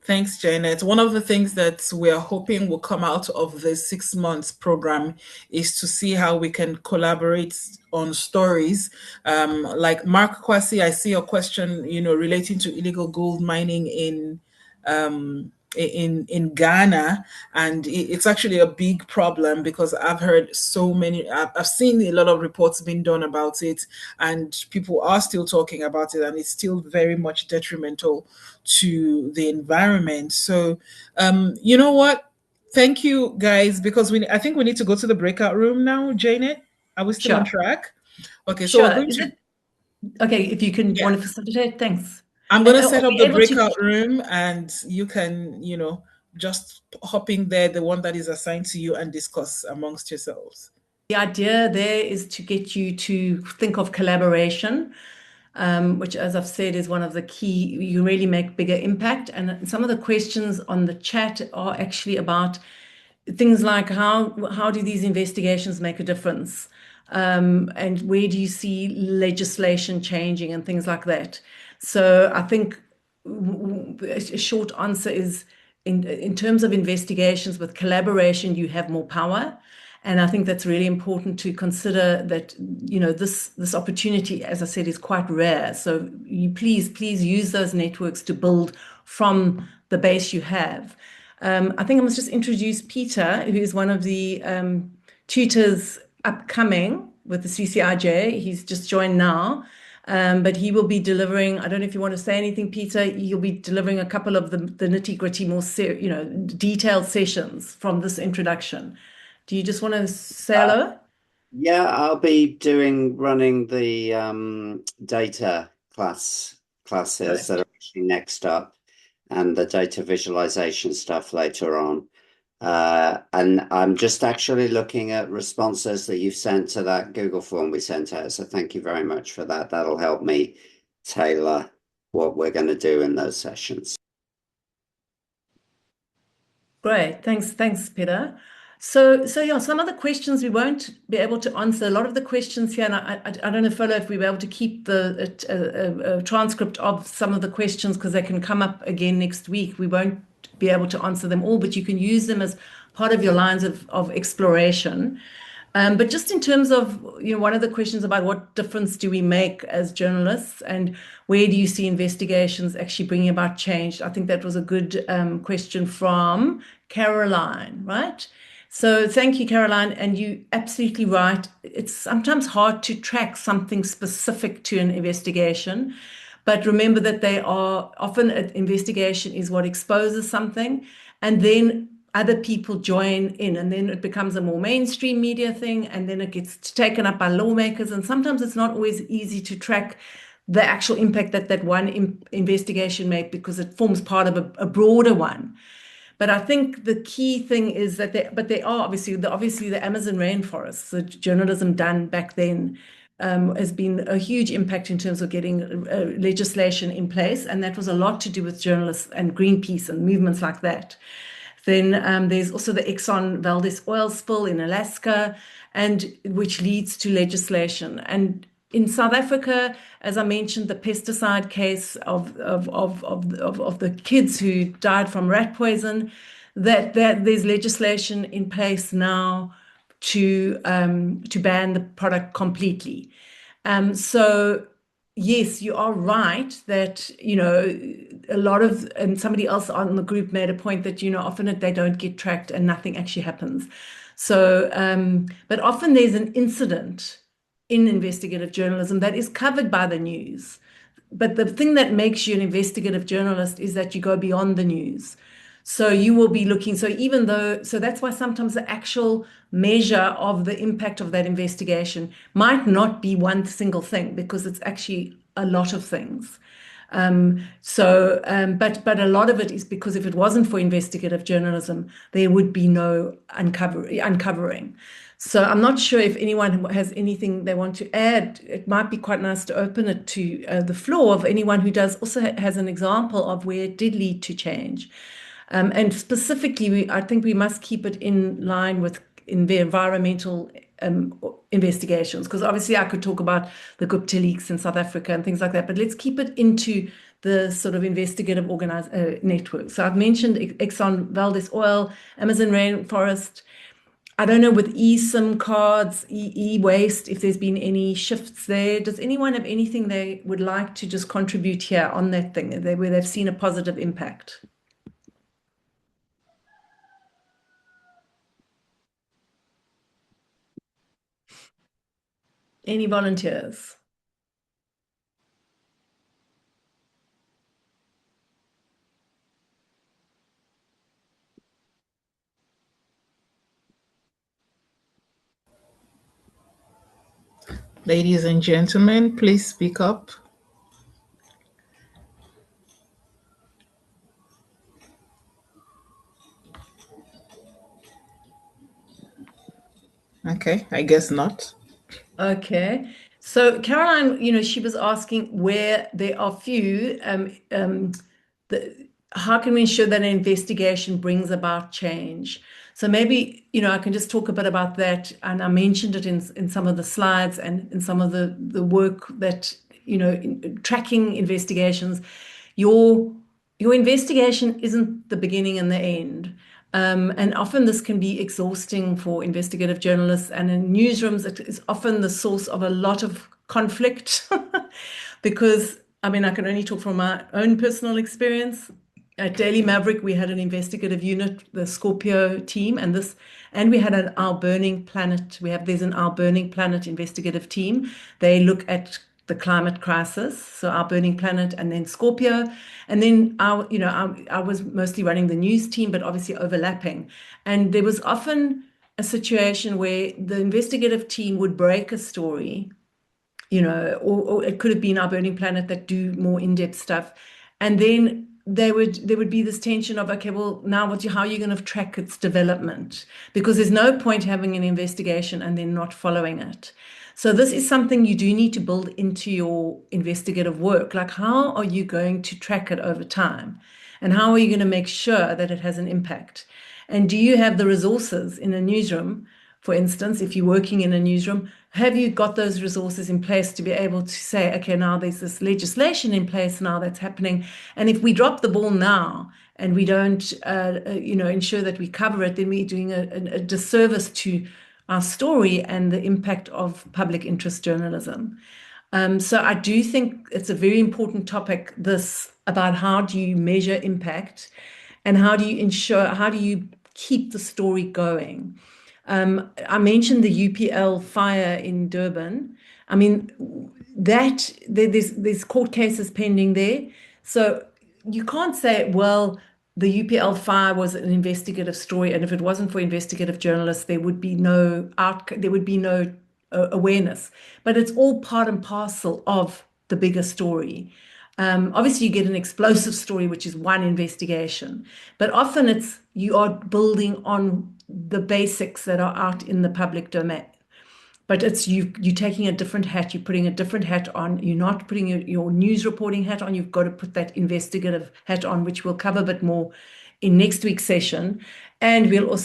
Speaker 2: Thanks, Janet. One of the things that we're hoping will come out of the 6 months program is to see how we can collaborate on stories. Like Mark Kwasi, I see a question, relating to illegal gold mining in Ghana, and it's actually a big problem because I've heard so many. I've seen a lot of reports being done about it, and people are still talking about it, and it's still very much detrimental to the environment. So, you know what? Thank you guys because I think we need to go to the breakout room now. Janet, are we still on
Speaker 1: sure,
Speaker 2: track? Okay, so we're
Speaker 1: sure.
Speaker 2: going
Speaker 1: Is
Speaker 2: to
Speaker 1: it okay if you can
Speaker 2: yeah.
Speaker 1: want to facilitate? Thanks.
Speaker 2: I'm
Speaker 1: And
Speaker 2: gonna
Speaker 1: are
Speaker 2: set up
Speaker 1: we
Speaker 2: the
Speaker 1: able to?
Speaker 2: breakout room and you can, just hop in there, the one that is assigned to you, and discuss amongst yourselves.
Speaker 1: The idea there is to get you to think of collaboration, which, as I've said, is one of the key. You really make bigger impact. And some of the questions on the chat are actually about things like how do these investigations make a difference, and where do you see legislation changing and things like that. So I think a short answer is in terms of investigations with collaboration, you have more power. And I think that's really important to consider that, this opportunity, as I said, is quite rare. So you please use those networks to build from the base you have. I think I must just introduce Peter, who is one of the tutors upcoming with the CCIJ. He's just joined now, but he will be delivering. I don't know if you want to say anything, Peter. He'll be delivering a couple of the nitty-gritty, more detailed sessions from this introduction. Do you just want to say
Speaker 3: Uh,
Speaker 1: hello?
Speaker 3: yeah, I'll be running the data classes
Speaker 1: Great.
Speaker 3: that are actually next up, and the data visualization stuff later on. And I'm just actually looking at responses that you've sent to that Google form we sent out. So thank you very much for that. That'll help me tailor what we're going to do in those sessions.
Speaker 1: Great. Thanks, Peter. So yeah, some of the questions we won't be able to answer. A lot of the questions here, and I don't know, Folo, if we'll be able to keep a transcript of some of the questions because they can come up again next week. We won't be able to answer them all, but you can use them as part of your lines of exploration. But just in terms of, one of the questions about what difference do we make as journalists and where do you see investigations actually bringing about change? I think that was a good question from Caroline, right? So thank you, Caroline. And you absolutely right. It's sometimes hard to track something specific to an investigation. But remember that they are often an investigation is what exposes something. And then other people join in, and then it becomes a more mainstream media thing, and then it gets taken up by lawmakers. And sometimes it's not always easy to track the actual impact that one investigation made because it forms part of a broader one. But I think the key thing is that they are obviously the Amazon rainforests, the journalism done back then has been a huge impact in terms of getting legislation in place. And that was a lot to do with journalists and Greenpeace and movements like that. Then there's also the Exxon Valdez oil spill in Alaska, and which leads to legislation. And in South Africa, as I mentioned, the pesticide case of the kids who died from rat poison, that there's legislation in place now to ban the product completely. So yes, you are right that, a lot of, and somebody else on the group made a point that, often they don't get tracked and nothing actually happens. So, but often there's an incident in investigative journalism that is covered by the news. but the thing that makes you an investigative journalist is that you go beyond the news. So you will be looking, so even though, so that's why sometimes the actual measure of the impact of that investigation might not be one single thing, because it's actually a lot of things. But a lot of it is because if it wasn't for investigative journalism, there would be no uncovering. So I'm not sure if anyone has anything they want to add. It might be quite nice to open it to the floor of anyone who does also has an example of where it did lead to change. And specifically, I think we must keep it in line with in the environmental investigations, because obviously I could talk about the Gupta leaks in South Africa and things like that, but let's keep it into the sort of investigative network. So I've mentioned Exxon Valdez Oil, Amazon Rainforest. I don't know with eSIM cards, e-waste, if there's been any shifts there. Does anyone have anything they would like to just contribute here on that thing where they've seen a positive impact? Any volunteers?
Speaker 2: Ladies and gentlemen, please speak up. Okay, I guess not.
Speaker 1: Okay. So Caroline, she was asking where there are few, how can we ensure that an investigation brings about change? So maybe, I can just talk a bit about that. And I mentioned it in some of the slides and in some of the work that, in tracking investigations. Your investigation isn't the beginning and the end. And often this can be exhausting for investigative journalists, and in newsrooms, it is often the source of a lot of conflict because, I mean, I can only talk from my own personal experience. At Daily Maverick, we had an investigative unit, the Scorpio team, and we had Our Burning Planet. There's an Our Burning Planet investigative team. They look at the climate crisis, so Our Burning Planet, and then Scorpio, and then I was mostly running the news team, but obviously overlapping. And there was often a situation where the investigative team would break a story, or it could have been Our Burning Planet that do more in-depth stuff, and then there would be this tension of, okay, well, now how are you going to track its development? Because there's no point having an investigation and then not following it. So this is something you do need to build into your investigative work. Like, how are you going to track it over time? And how are you going to make sure that it has an impact? And do you have the resources in a newsroom? For instance, if you're working in a newsroom, have you got those resources in place to be able to say, okay, now there's this legislation in place now that's happening. And if we drop the ball now and we don't, ensure that we cover it, then we're doing a disservice to our story and the impact of public interest journalism. So I do think it's a very important topic, this about how do you measure impact and how do you keep the story going? I mentioned the UPL fire in Durban. I mean, there's court cases pending there. So you can't say, well, the UPL fire was an investigative story, and if it wasn't for investigative journalists, there would be no awareness. But it's all part and parcel of the bigger story. Obviously, you get an explosive story, which is one investigation, but often you are building on the basics that are out in the public domain. But it's you're taking a different hat, you're putting a different hat on, you're not putting your news reporting hat on, you've got to put that investigative hat on, which we'll cover a bit more in next week's session. And it'll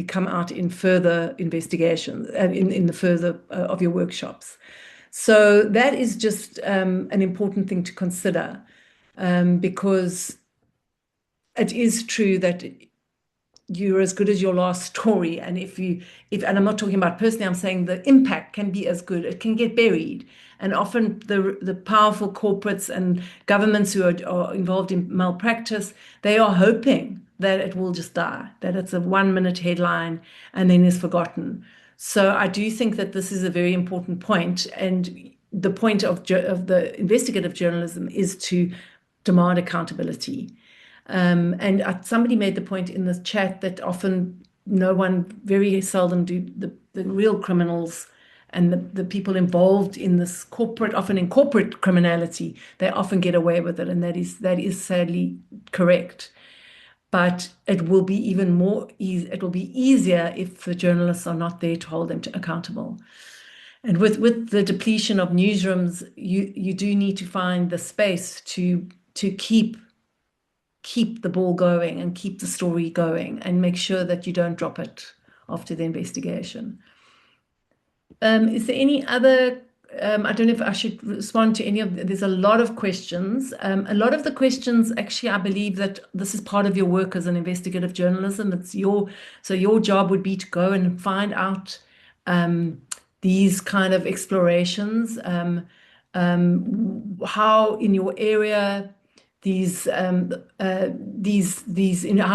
Speaker 1: come out in further investigations and in the further of your workshops. So that is just an important thing to consider, because it is true that you're as good as your last story. And and I'm not talking about personally, I'm saying the impact can be as good. It can get buried. And often the powerful corporates and governments who are involved in malpractice, they are hoping that it will just die, that it's a 1-minute headline and then is forgotten. So I do think that this is a very important point. And the point of the investigative journalism is to demand accountability. And somebody made the point in the chat that often no one, very seldom do the real criminals and the people involved in this often in corporate criminality, they often get away with it. And that is sadly correct. But it will be even more easy. It will be easier if the journalists are not there to hold them accountable. And with the depletion of newsrooms, you do need to find the space to keep the ball going and keep the story going and make sure that you don't drop it after the investigation. Is there any other? I don't know if I should respond to any of there's a lot of questions. A lot of the questions, actually, I believe that this is part of your work as an investigative journalism. So your job would be to go and find out these kind of explorations, how in your area these how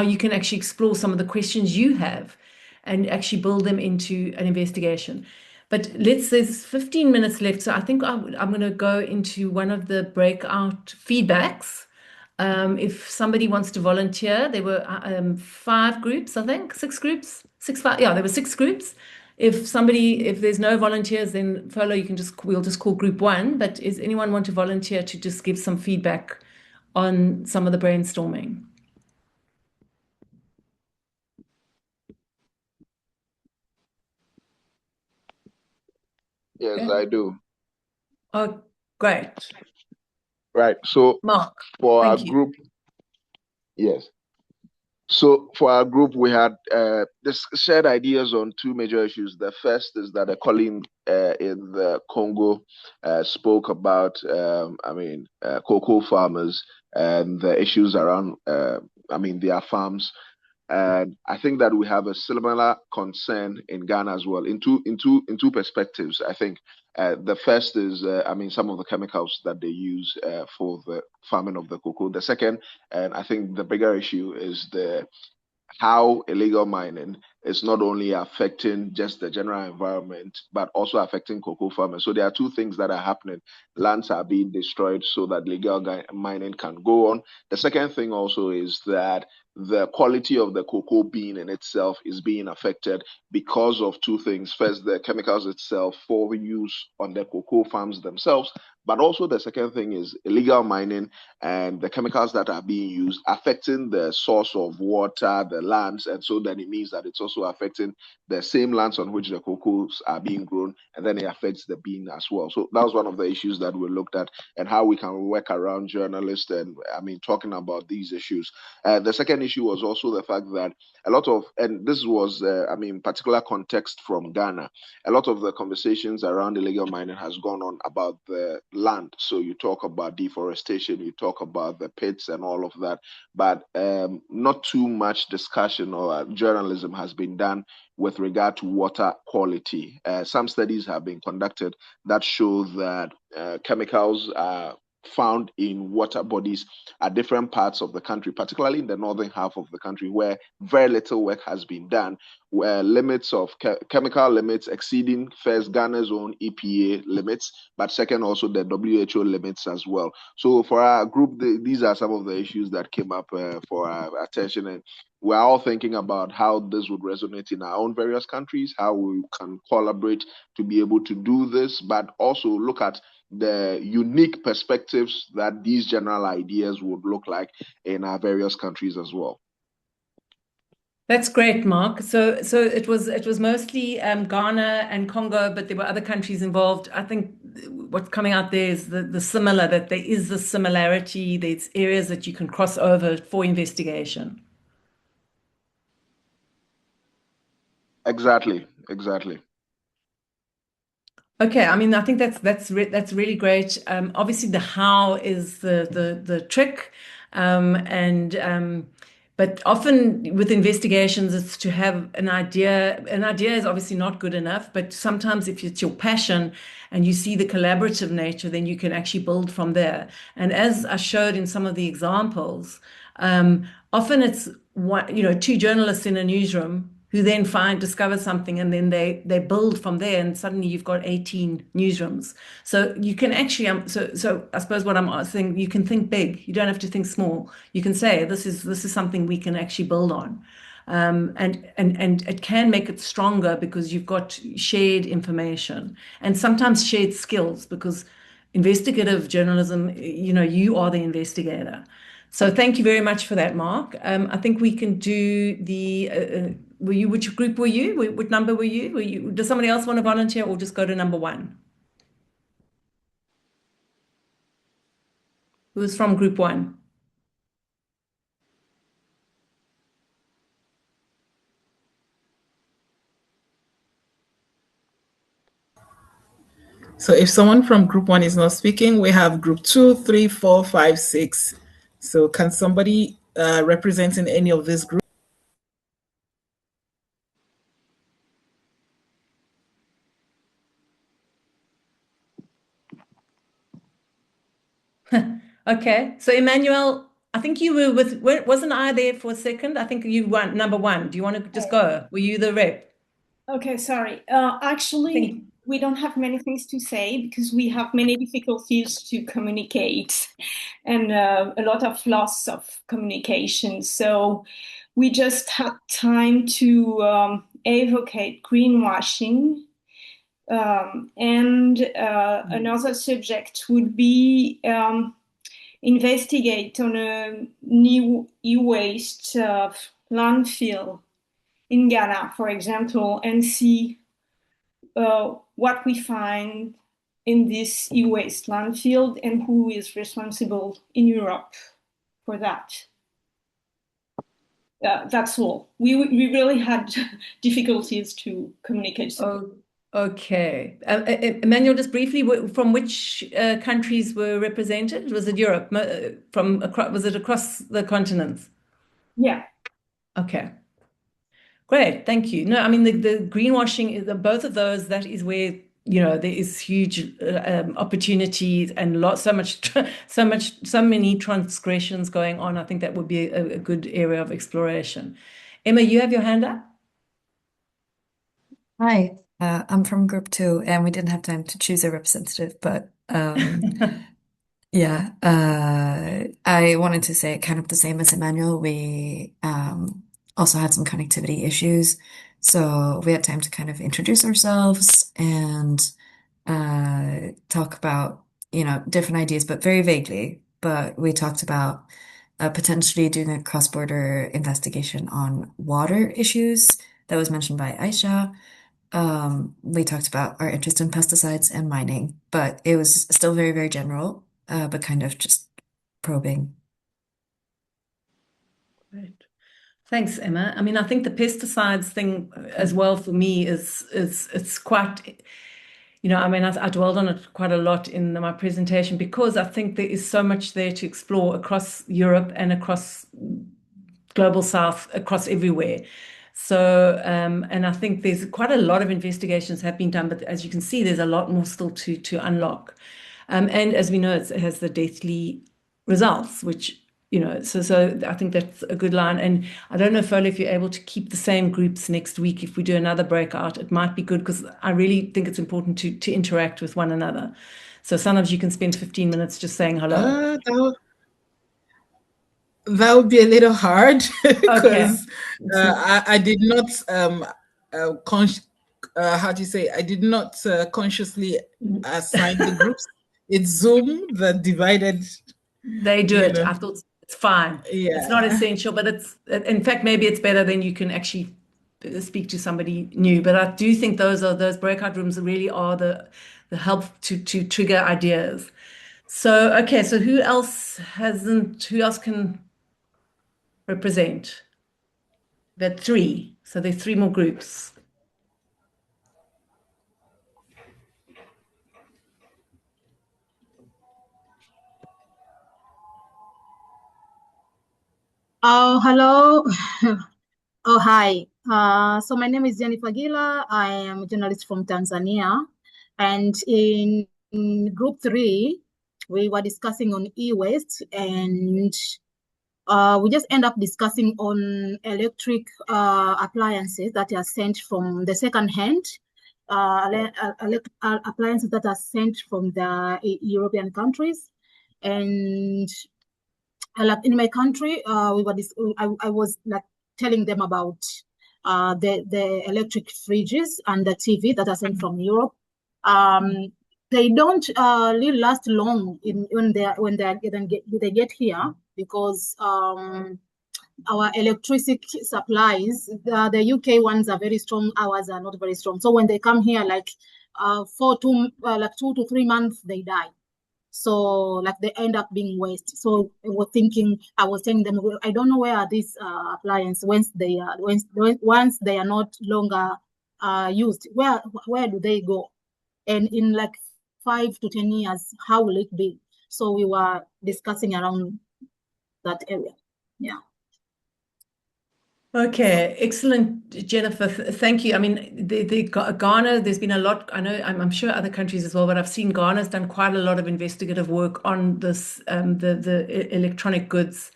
Speaker 1: you can actually explore some of the questions you have and actually build them into an investigation. But there's 15 minutes left, so I think I'm going to go into one of the breakout feedbacks. If somebody wants to volunteer, there were 5 groups, I think, 6 groups, 5, yeah, there were 6 groups. If there's no volunteers, then Folo, we'll just call group 1. But does anyone want to volunteer to just give some feedback on some of the brainstorming?
Speaker 4: Yes,
Speaker 1: Okay.
Speaker 4: I do.
Speaker 1: Oh, great.
Speaker 4: Right. So
Speaker 1: Mark,
Speaker 4: for our
Speaker 1: thank you.
Speaker 4: group, yes. So for our group, we had this shared ideas on 2 major issues. The first is that a colleague in the Congo spoke about, cocoa farmers and the issues around, their farms. And I think that we have a similar concern in Ghana as well, in two perspectives. I think the first is, some of the chemicals that they use for the farming of the cocoa. The second, and I think the bigger issue, is how illegal mining is not only affecting just the general environment, but also affecting cocoa farmers. So there are 2 things that are happening. Lands are being destroyed so that legal mining can go on. The second thing also is that the quality of the cocoa bean in itself is being affected because of 2 things. First, the chemicals itself for use on the cocoa farms themselves, but also the second thing is illegal mining and the chemicals that are being used affecting the source of water, the lands, and so then it means that it's also affecting the same lands on which the cocoas are being grown, and then it affects the bean as well. So that was one of the issues that we looked at, and how we can work around journalists and talking about these issues. The second issue was also the fact that a lot of, and this was particular context from Ghana, a lot of the conversations around illegal mining has gone on about the land. So you talk about deforestation, you talk about the pits and all of that, but not too much discussion or journalism has been done with regard to water quality. Some studies have been conducted that show that chemicals are found in water bodies at different parts of the country, particularly in the northern half of the country, where very little work has been done, where limits of chemical limits exceeding first Ghana's own EPA limits, but second also the WHO limits as well. So for our group, these are some of the issues that came up for our attention, and we're all thinking about how this would resonate in our own various countries, how we can collaborate to be able to do this, but also look at the unique perspectives that these general ideas would look like in our various countries as well.
Speaker 1: That's great, Mark. So it was mostly Ghana and Congo, but there were other countries involved. I think what's coming out there is that there is the similarity. There's areas that you can cross over for investigation.
Speaker 4: Exactly.
Speaker 1: Okay, I think that's really great. Obviously, the how is the trick, but often with investigations, it's to have an idea. An idea is obviously not good enough, but sometimes if it's your passion and you see the collaborative nature, then you can actually build from there. And as I showed in some of the examples, often it's 2 journalists in a newsroom who then discover something, and then they build from there, and suddenly you've got 18 newsrooms. So you can actually so I suppose what I'm saying, you can think big. You don't have to think small. You can say this is something we can actually build on. And it can make it stronger because you've got shared information and sometimes shared skills, because investigative journalism, you are the investigator. So thank you very much for that, Mark. I think we can do which group were you? What number were you? Does somebody else want to volunteer, or just go to number 1? Who's from group 1?
Speaker 2: So if someone from group 1 is not speaking, we have group 2, 3, 4, 5, 6. So can somebody representing any of these groups?
Speaker 1: Okay. So Emmanuel, I think you were wasn't I there for a second? I think you won number 1. Do you want to just go? Were you the rep?
Speaker 5: Okay, sorry. Actually, we don't have many things to say because we have many difficulties to communicate and a lot of loss of communication. So we just had time to evocate greenwashing. And another subject would be investigate on a new e-waste landfill in Ghana, for example, and see what we find in this e-waste landfill and who is responsible in Europe for that. That's all. We really had difficulties to communicate.
Speaker 1: Oh, okay. Emmanuel, just briefly, from which countries were represented? Was it Europe? Was it across the continents?
Speaker 5: Yeah.
Speaker 1: Okay. Great, thank you. No, I mean the greenwashing, both of those, that is where there is huge opportunities and so many transgressions going on. I think that would be a good area of exploration. Emma, you have your hand up?
Speaker 6: Hi, I'm from group 2, and we didn't have time to choose a representative, but yeah, I wanted to say kind of the same as Emmanuel. We also had some connectivity issues, so we had time to kind of introduce ourselves and talk about, different ideas, but very vaguely. But we talked about potentially doing a cross-border investigation on water issues that was mentioned by Aisha. We talked about our interest in pesticides and mining, but it was still very, very general, but kind of just probing.
Speaker 1: Great. Thanks, Emma. I mean, I think the pesticides thing as well for me is it's quite, I mean, I dwelled on it quite a lot in my presentation because I think there is so much there to explore across Europe and across global South, across everywhere. So, and I think there's quite a lot of investigations have been done, but as you can see, there's a lot more still to unlock. And as we know, it has the deathly results, which, so I think that's a good line. And I don't know, Fola, if you're able to keep the same groups next week. If we do another breakout, it might be good because I really think it's important to interact with one another. So sometimes you can spend 15 minutes just saying hello.
Speaker 2: That would be a little hard because
Speaker 1: Okay.
Speaker 2: I did not how do you say? I did not consciously assign the groups. It's Zoom that divided.
Speaker 1: They do it. I thought it's fine.
Speaker 2: Yeah.
Speaker 1: It's not essential, but in fact, maybe it's better than you can actually speak to somebody new. But I do think those breakout rooms really are the help to trigger ideas. So, okay, so who else can represent? There are 3. So there's 3 more groups.
Speaker 7: Oh, hello. Oh, hi. So my name is Jennifer Gila. I am a journalist from Tanzania. And in group 3, we were discussing on e-waste, and we just end up discussing on electric appliances that are sent from the second hand, appliances that are sent from the European countries. And like in my country, I was like telling them about the electric fridges and the TV that are sent from Europe. They don't really last long when they get here, because our electricity supplies, the UK ones are very strong, ours are not very strong. So when they come here, like 2 to 3 months, they die. So like they end up being waste. So I was telling them, I don't know where are these appliances once they are not longer used. Where do they go? And in like 5 to 10 years, how will it be? So we were discussing around that area. Yeah.
Speaker 1: Okay, excellent, Jennifer. Thank you. I mean, Ghana, there's been a lot. I know, I'm sure other countries as well, but I've seen Ghana's done quite a lot of investigative work on this, the electronic goods.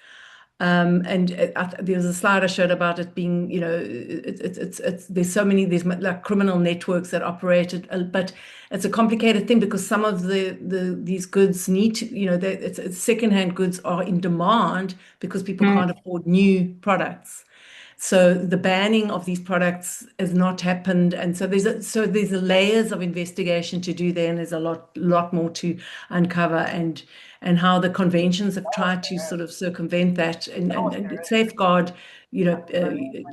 Speaker 1: And there was a slide I showed about it being, you know, there's so many, there's like criminal networks that operate it, but it's a complicated thing because some of these goods need to, you know, it's secondhand goods are in demand because people can't afford new products. So the banning of these products has not happened, and so there's layers of investigation to do there, and there's a lot more to uncover, and how the conventions have tried to sort of circumvent that and safeguard, you know,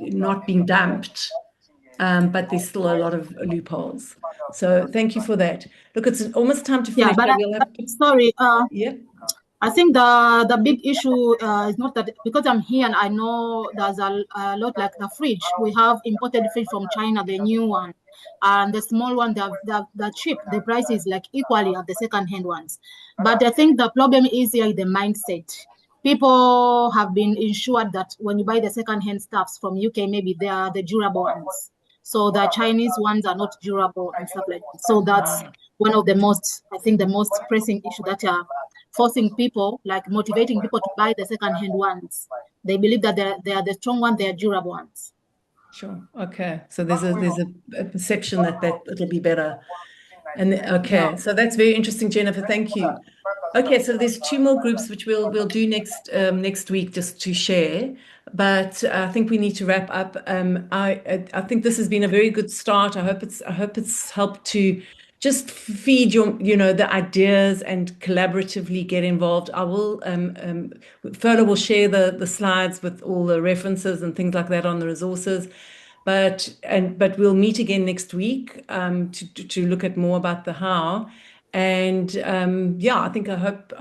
Speaker 1: not being dumped, but there's still a lot of loopholes. So thank you for that. Look, it's almost time to finish,
Speaker 7: but
Speaker 1: we'll have
Speaker 7: sorry.
Speaker 1: yeah.
Speaker 7: I think the big issue is not that, because I'm here and I know there's a lot like the fridge. We have imported fridge from China, the new one, and the small one, they're cheap. The price is like equally at the second-hand ones. But I think the problem is here the mindset. People have been ensured that when you buy the second-hand stuffs from UK, maybe they are the durable ones. So the Chinese ones are not durable and stuff like that. So that's one of the most, I think, the most pressing issue that are forcing people, like motivating people to buy the second-hand ones. They believe that they are the strong ones, they are durable ones.
Speaker 1: Sure. Okay. So there's a perception that it'll be better. And okay, so that's very interesting, Jennifer. Thank you. Okay, so there's 2 more groups which we'll do next week just to share. But I think we need to wrap up. I think this has been a very good start. I hope it's helped to just feed the ideas and collaboratively get involved. I will Further will share the slides with all the references and things like that on the resources. But we'll meet again next week to look at more about the how. And yeah, I think I hope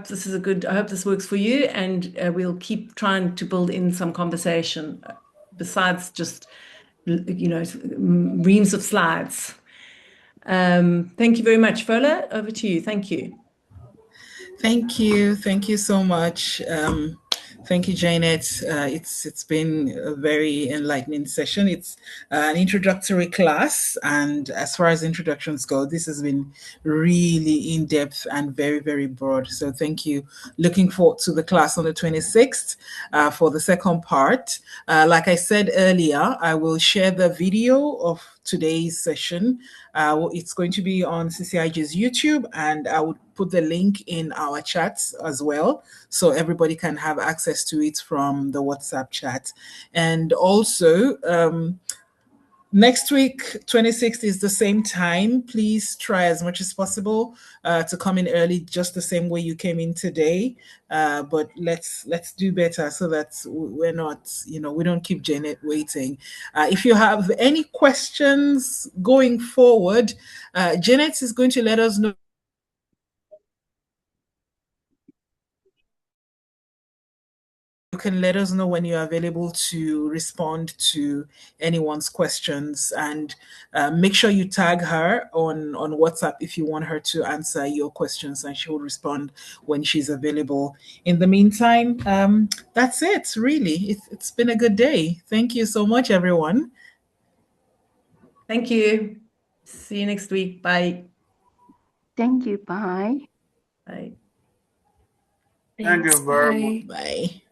Speaker 1: this is I hope this works for you, and we'll keep trying to build in some conversation besides just reams of slides. Thank you very much. Fola, over to you. Thank you.
Speaker 2: Thank you so much. Thank you, Janet. It's been a very enlightening session. It's an introductory class, and as far as introductions go, this has been really in-depth and very, very broad. So thank you. Looking forward to the class on the 26th for the second part. Like I said earlier, I will share the video of today's session. It's going to be on CCIG's YouTube, and I would put the link in our chats as well, so everybody can have access to it from the WhatsApp chat. And also, next week, 26th, is the same time. Please try as much as possible to come in early, just the same way you came in today. But let's do better so that we're not, we don't keep Janet waiting. If you have any questions going forward, Janet is going to let us know. You can let us know when you're available to respond to anyone's questions, and make sure you tag her on WhatsApp if you want her to answer your questions, and she will respond when she's available. In the meantime, that's it, really. It's been a good day. Thank you so much, everyone.
Speaker 1: Thank you. See you next week. Bye.
Speaker 8: Thank you. Bye.
Speaker 1: Bye.
Speaker 8: Thank
Speaker 6: Thanks.
Speaker 8: you very much.
Speaker 6: Bye.
Speaker 2: Bye.